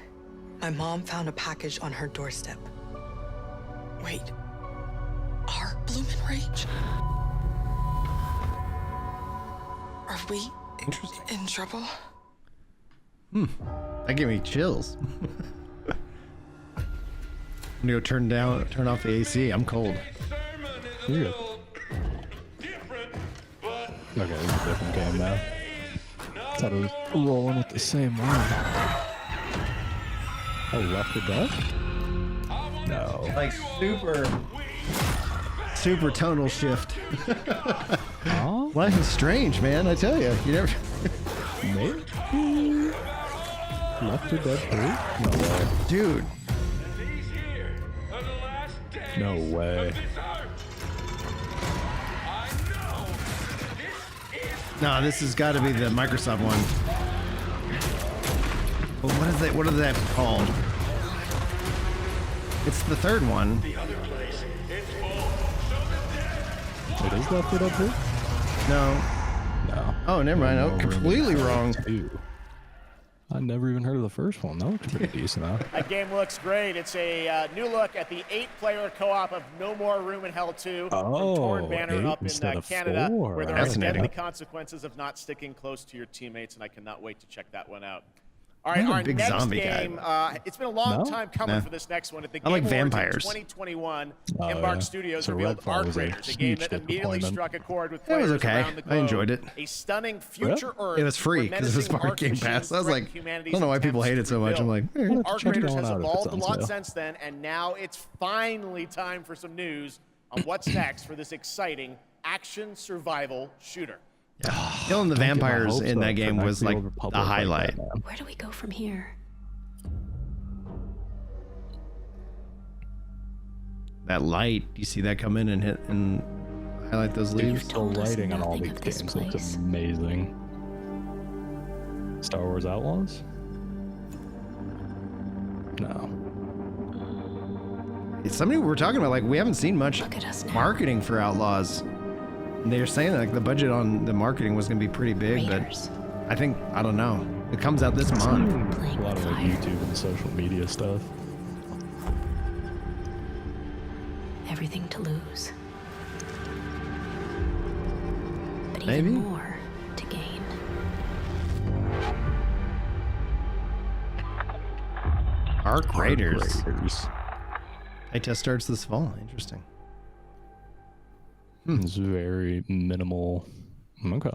my mom found a package on her doorstep. Wait, are Bloom and Rage? Are we in trouble? That gave me chills. I'm gonna go turn off the AC. I'm cold. You're good. Okay, this is a different game now. Thought it was rolling with the same one. Oh, Left 4 Dead? No. Like super tonal shift. Oh? Life is strange, man. I tell you, you never. Maybe. Left 4 Dead 3? No way. Dude. No way. No, this has got to be the Microsoft one. But what is that called? It's the third one. It is Left 4 Dead 3? No. No. Oh, never mind. Oh, completely wrong. I never even heard of the first one. That looks pretty decent, huh? That game looks great. It's a new look at the 8-player co-op of No More Room in Hell 2 from Torn Banner up in Canada, where there are deadly consequences of not sticking close to your teammates, and I cannot wait to check that one out. All right, our next game, it's been a long time coming for this next one. At the Game Awards vampires. in 2021, Embark Studios revealed Arc Raiders, a game that immediately struck a chord with It players was okay. around the globe. I enjoyed it. A stunning future Earth. It was free because it was part of Game Pass. I was like, I don't know why people hate it so much. I'm like, Arc Raiders has evolved a lot since then, and now it's finally time for some news on what's next for this exciting action survival shooter. Killing the vampires in that game was like the highlight. Where do we go from here? That light, you see that come in and hit and highlight those leaves? The lighting on all these games looks amazing. Star Wars Outlaws? No. Somebody we were talking about, like, we haven't seen much marketing for Outlaws. And they're saying like the budget on the marketing was going to be pretty big, but I think, I don't know. It comes out this month. A lot of like YouTube and social media stuff. Everything to lose. But Maybe even more to gain. Arc Raiders. Hey, test starts this fall. Interesting. It's very minimal. Okay.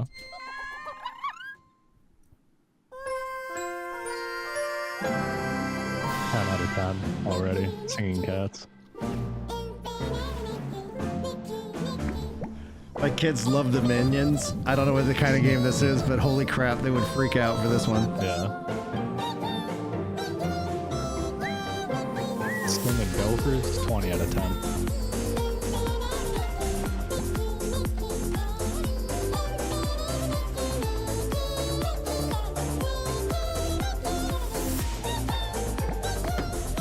10 out of 10 already. Singing cats. My kids love the Minions. I don't know what the kind of game this is, but holy crap, they would freak out for this one. Yeah. Singing Gophers, 20 out of 10.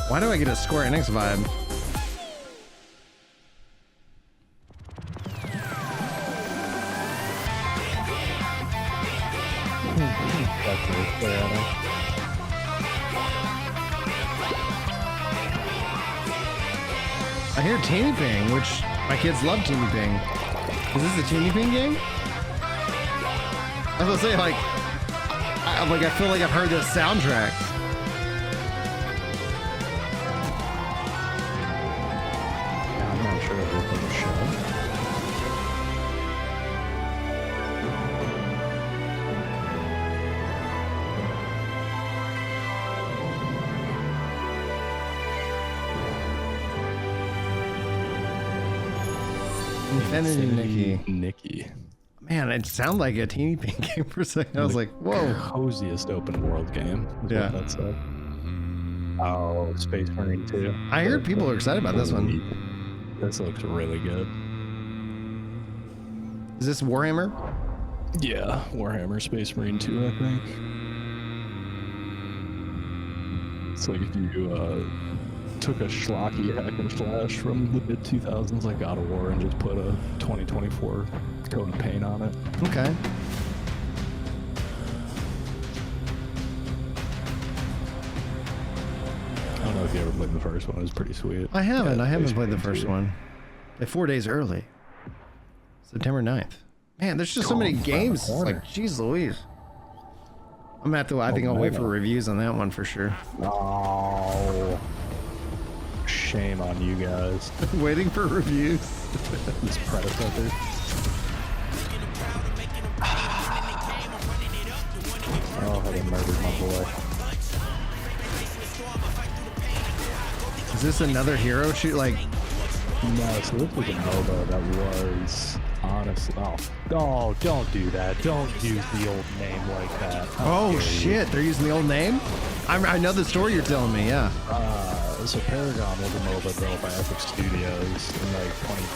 Why do I get a Square Enix vibe? I hear Teeny Ping, which my kids love Teeny Ping. Is this a Teeny Ping game? I was gonna say, like, I feel like I've heard this soundtrack. I'm not sure if we're going to show. Infinity Nikki. Nikki. Man, it sounded like a Teeny Ping game for a second. I was like, whoa. Coziest open world game. Yeah. What that said. Oh, Space Marine 2. I heard people are excited about this one. This looks really good. Is this Warhammer? Yeah, Warhammer Space Marine 2, I think. It's like if you took a schlocky hack and slash from the mid-2000s like God of War and just put a 2024 coat of paint on it. Okay. I don't know if you ever played the first one. It was pretty sweet. I haven't. Yeah, I haven't Space played the Marine first 2. one. Like 4 days early. September 9th. Man, there's just so many games. Like, jeez Louise. I'm gonna have to, I think I'll wait for reviews on that one for sure. Oh. Shame on you guys. Waiting for reviews. This predecessor. Oh, they murdered my boy. Is this another hero shoot? Like, no, so this was a MOBA that was honestly. Oh, don't do that. Don't use the old name like that. oh shit, they're using the old name? I know the story you're telling me, yeah. So Paragon was a MOBA built by Epic Studios in like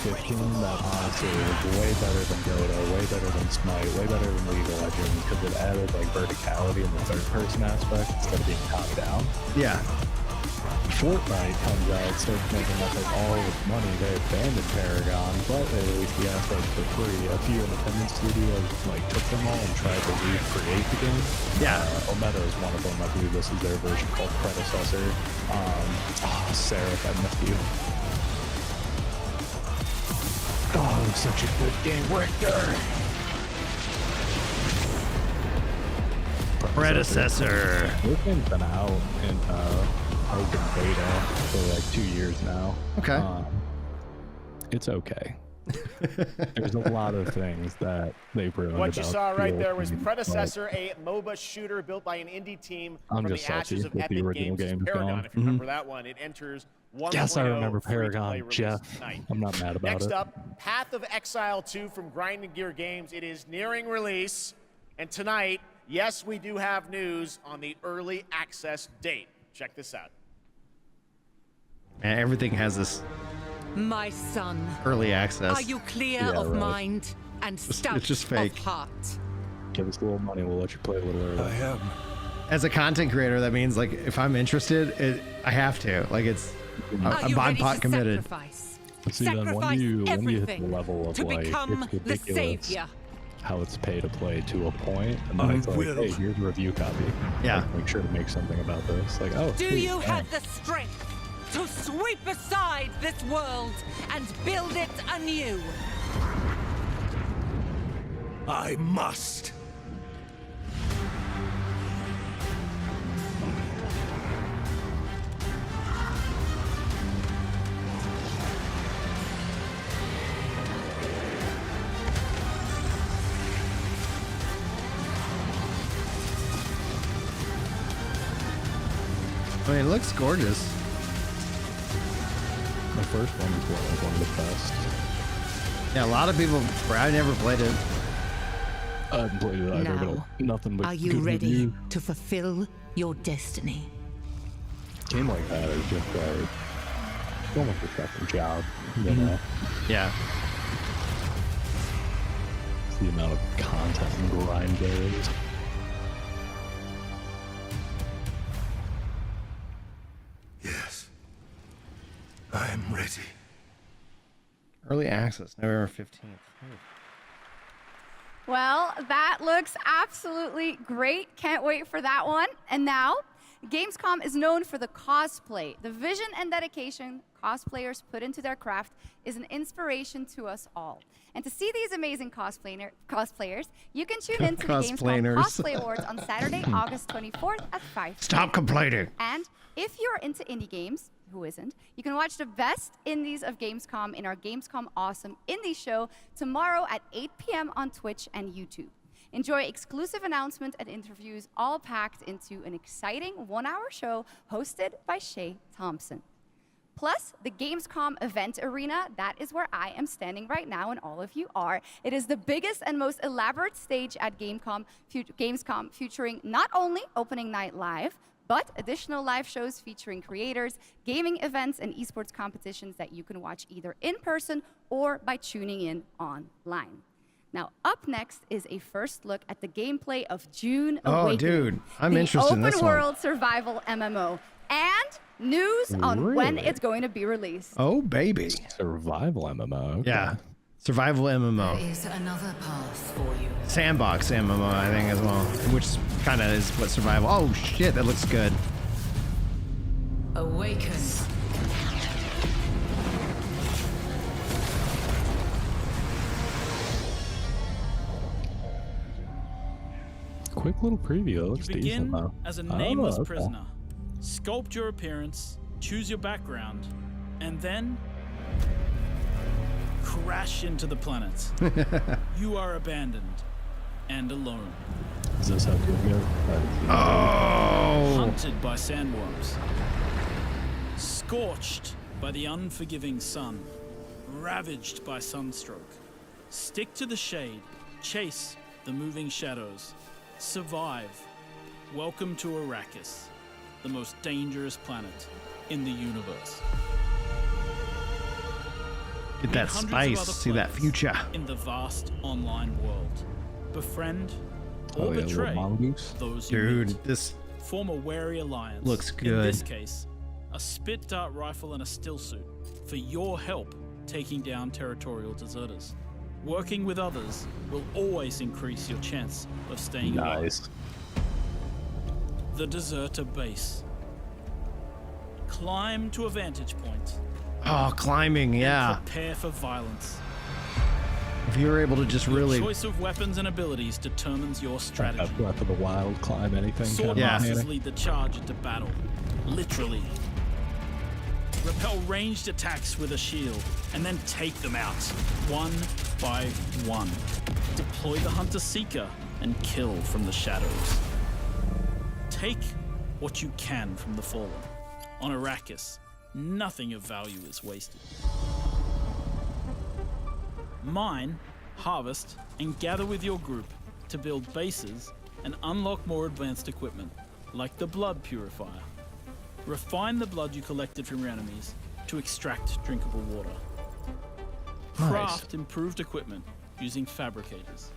2015 that honestly was way better than Dota, way better than Smite, way better than League of Legends because it added like verticality in the third-person aspect instead of being top-down. Yeah. Fortnite comes out, starts making up like all of its money. They abandoned Paragon, but they released the assets for free. A few independent studios like took them all and tried to recreate the game. Yeah. Omega is one of them. I believe this is their version called Predecessor. Seraph, I missed you. Oh, it was such a good game, Richter. Predecessor. This game's been out in open beta for like 2 years now. Okay. It's okay. There's a lot of things that they've ruined. What you saw right there was but Predecessor, a MOBA shooter built by an indie team I'm from just the ashes salty of with Epic the original Games' game Paragon. If you remember that one, it enters 1.0 Yes, I remember free-to-play Paragon, release Jeff. tonight. I'm not mad about Next it. up, Path of Exile 2 from Grinding Gear Games. It is nearing release, and tonight, yes, we do have news on the early access date. Check this out. Man, everything has this My son. early access. Are you clear Yeah, of right. mind and stout it's just fake. of heart? Give us a little money, we'll let you play a little early. I am. As a content creator, that means like if I'm interested, I have to. Like it's Are I'm you ready pot to committed. sacrifice? See, then when Sacrifice you hit the everything level of to like, become it's the ridiculous savior. how it's pay to play to a point, and then it's like, hey, here's a review copy. Yeah. Like, make sure to make something about this. Like, oh, Do sweet, you yeah. have the strength to sweep aside this world and build it anew? I must. I mean, it looks gorgeous. The first one is one of the best. Yeah, a lot of people. I never played it. I haven't played it either, Now, but nothing but Are you good ready review. to fulfill your destiny? Game like that is just like almost a second job, you know. Yeah. It's the amount of content and grind there is. Yes. I am ready. Early access, November 15th. Well, that looks absolutely great. Can't wait for that one. And now, Gamescom is known for the cosplay. The vision and dedication cosplayers put into their craft is an inspiration to us all. And to see these amazing cosplayers, you can tune in to the Gamescom Cosplay Awards on Saturday, August 24th at 5 Stop complaining. And if you're into indie games, who isn't, you can watch the best indies of Gamescom in our Gamescom Awesome Indie Show tomorrow at 8 p.m. on Twitch and YouTube. Enjoy exclusive announcements and interviews all packed into an exciting one-hour show hosted by Shay Thompson. Plus, the Gamescom event arena, that is where I am standing right now and all of you are. It is the biggest and most elaborate stage at Gamescom featuring not only opening night live, but additional live shows featuring creators, gaming events, and esports competitions that you can watch either in person or by tuning in online. Now, up next is a first look at the gameplay of June Oh, Awakening. dude, I'm interested in this open one. world survival MMO. And news on when it's going to be released. Oh, baby. Survival MMO. Okay. Yeah. Survival MMO. There is another path for you. Sandbox MMO, I think, as well. Which kind of is what survival. Oh, shit, that looks good. Awaken. Quick little preview. It looks You begin decent, though. as a nameless okay. prisoner. Sculpt your appearance, choose your background, and then crash into the planet. You are abandoned and alone. Is this how good go? Oh! Hunted by sandworms. Scorched by the unforgiving sun. Ravaged by sunstroke. Stick to the shade. Chase the moving shadows. Survive. Welcome to Arrakis, the most dangerous planet in the universe. Get that Meet hundreds of spice. other See that players future. in the vast online world. Befriend or Oh, yeah, little betray mongoose. those you Dude, meet. this Form a wary alliance. looks In good. this case, a spit dart rifle and a still suit for your help taking down territorial deserters. Working with others will always increase your chance of staying alive. Nice. The deserter base. Climb to a vantage point. Oh, climbing, yeah. Prepare for violence. If you were able to just really. Choice of weapons and abilities determines your strategy. Breath of the Wild, climb anything. Sword kind of masters mechanic. lead the charge into battle. Literally. Repel ranged attacks with a shield, and then take them out, one by one. Deploy the Hunter-Seeker, and kill from the shadows. Take what you can from the Fallen. On Arrakis, nothing of value is wasted. Mine, harvest, and gather with your group to build bases and unlock more advanced equipment, like the Blood Purifier. Refine the blood you collected from your enemies to extract drinkable water. Nice. Craft improved equipment using fabricators.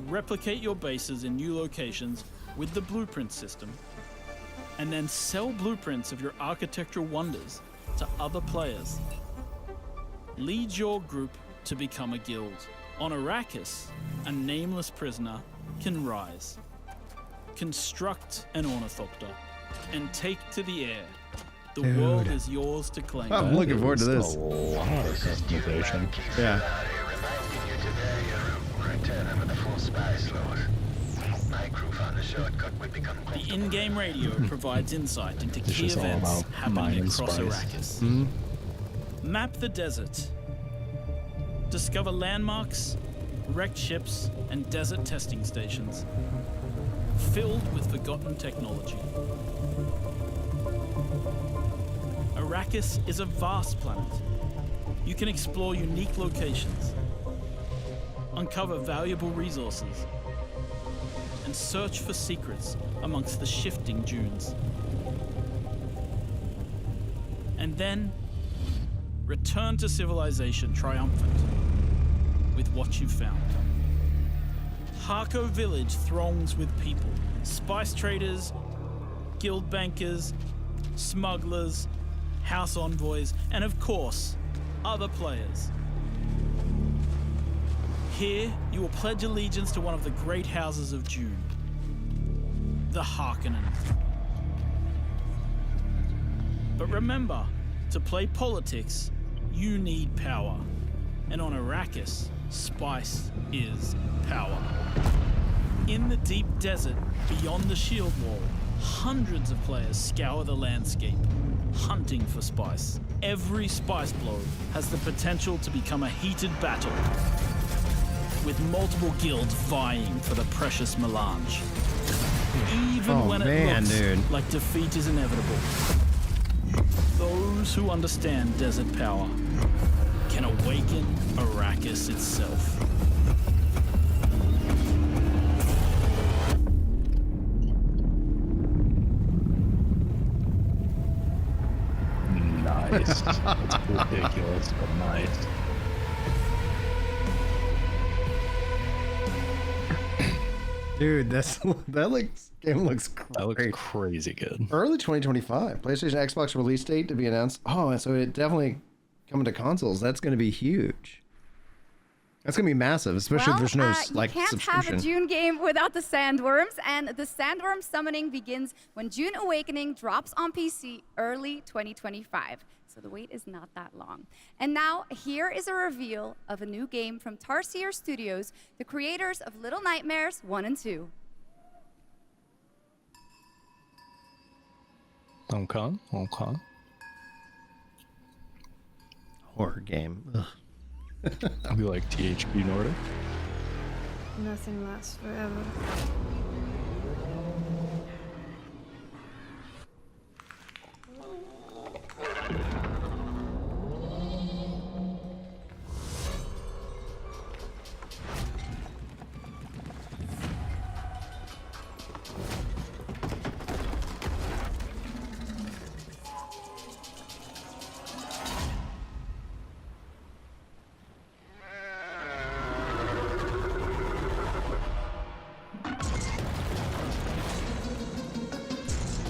Replicate your bases in new locations with the blueprint system, and then sell blueprints of your architectural wonders to other players. Lead your group to become a guild. On Arrakis, a nameless prisoner can rise. Construct an ornithopter and take to the air. The Dude. world is yours to claim. I'm looking forward to this. A lot of customization. Yeah. The in-game radio provides insight into It's key just all events about happening mining across spice. Arrakis. Mhm. Map the desert. Discover landmarks, wrecked ships, and desert testing stations filled with forgotten technology. Arrakis is a vast planet. You can explore unique locations, uncover valuable resources, and search for secrets amongst the shifting dunes. And then, return to civilization triumphant with what you found. Harko village throngs with people, spice traders, guild bankers, smugglers, house envoys, and of course, other players. Here, you will pledge allegiance to one of the great houses of June, the Harkonnen. But remember, to play politics, you need power. And on Arrakis, spice is power. In the deep desert beyond the shield wall, hundreds of players scour the landscape, hunting for spice. Every spice blow has the potential to become a heated battle, with multiple guilds vying for the precious melange. Even when it looks like defeat is inevitable, those who understand desert power can awaken Arrakis itself. Nice. It's ridiculous, but nice. Dude, game looks great. That looks crazy good. Early 2025. PlayStation Xbox release date to be announced. Oh, so it definitely coming to consoles. That's going to be huge. That's going to be massive, especially if there's no you can't subscription. have a June game without the Sandworms, and the Sandworm summoning begins when June Awakening drops on PC early 2025. So the wait is not that long. And now, here is a reveal of a new game from Tarsier Studios, the creators of Little Nightmares 1 and 2. Okay. Horror game. Ugh. I'll be like THQ Nordic. Nothing lasts forever.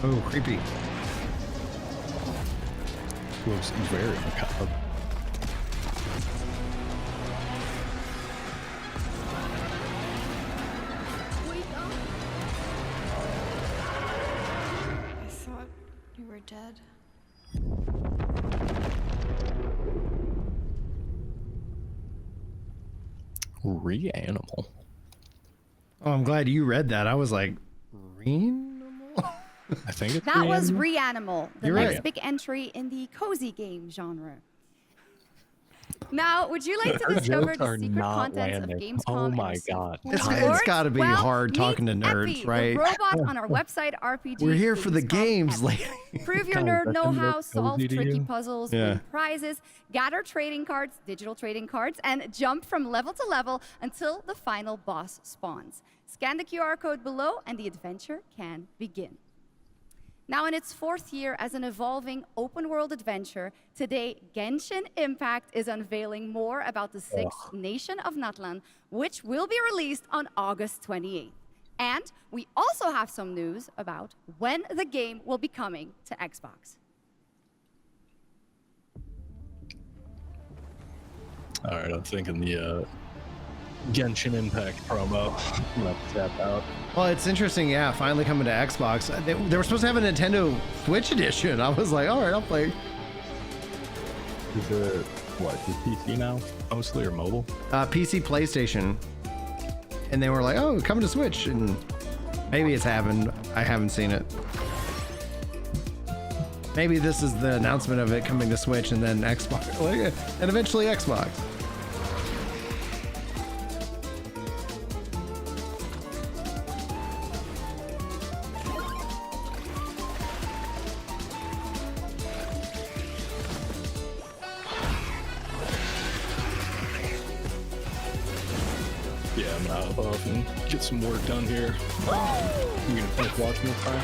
Oh, creepy. Looks very macabre. I thought you were dead. Reanimal. Oh, I'm glad you read that. I was like, Reanimal? I think it's That was Reanimal, the You're next right. big entry in the cozy game genre. Now, would you like to Our discover jokes the are secret not contents of landing. Gamescom? Oh and my receive God. cool It's rewards? got to be Well, hard talking to meet nerds, Epi, right? The robot on our website, RPG. We're here for the Gamescom games, Epi. lady. Prove your God, nerd that know-how, looks solve cozy to tricky you? puzzles, Yeah. win prizes, gather trading cards, digital trading cards, and jump from level to level until the final boss spawns. Scan the QR code below and the adventure can begin. Now, in its 4th year as an evolving open-world adventure, today Genshin Impact is unveiling more about the 6th nation of Natlan, which will be released on August 28th. And we also have some news about when the game will be coming to Xbox. All right, I'm thinking the Genshin Impact promo. I'm gonna have to tap out. Well, it's interesting, yeah, finally coming to Xbox. They were supposed to have a Nintendo Switch edition. I was like, all right, I'll play. Is it what? Is PC now mostly or mobile? PC, PlayStation. And they were like, oh, coming to Switch. And maybe it's happened. I haven't seen it. Maybe this is the announcement of it coming to Switch and then Xbox. And eventually Xbox. Yeah, I'm gonna hop off and get some work done here. You gonna finish watching this time?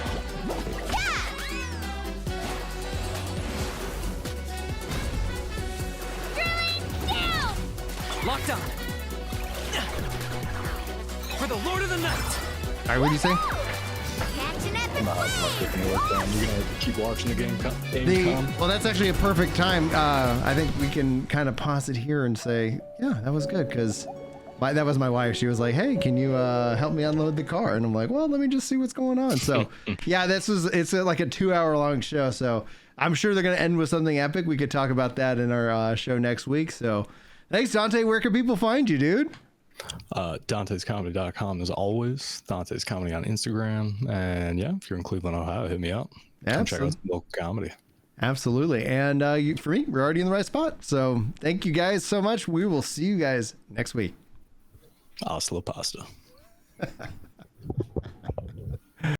Locked on. For the Lord of the Night. All right, what do you say? I'm not getting work done. You're gonna keep watching the game. Well, that's actually a perfect time. I think we can kind of pause it here and say, yeah, that was good, because that was my wife. She was like, hey, can you help me unload the car? And I'm like, well, let me just see what's going on. So yeah, it's like a 2-hour long show. So I'm sure they're going to end with something epic. We could talk about that in our show next week. So thanks, Dante. Where can people find you, dude? Dante'sComedy.com as always. Dante's Comedy on Instagram. And yeah, if you're in Cleveland, Ohio, hit me up. Come check out some local comedy. Absolutely. And for me, we're already in the right spot. So thank you guys so much. We will see you guys next week. Hasta la pasta.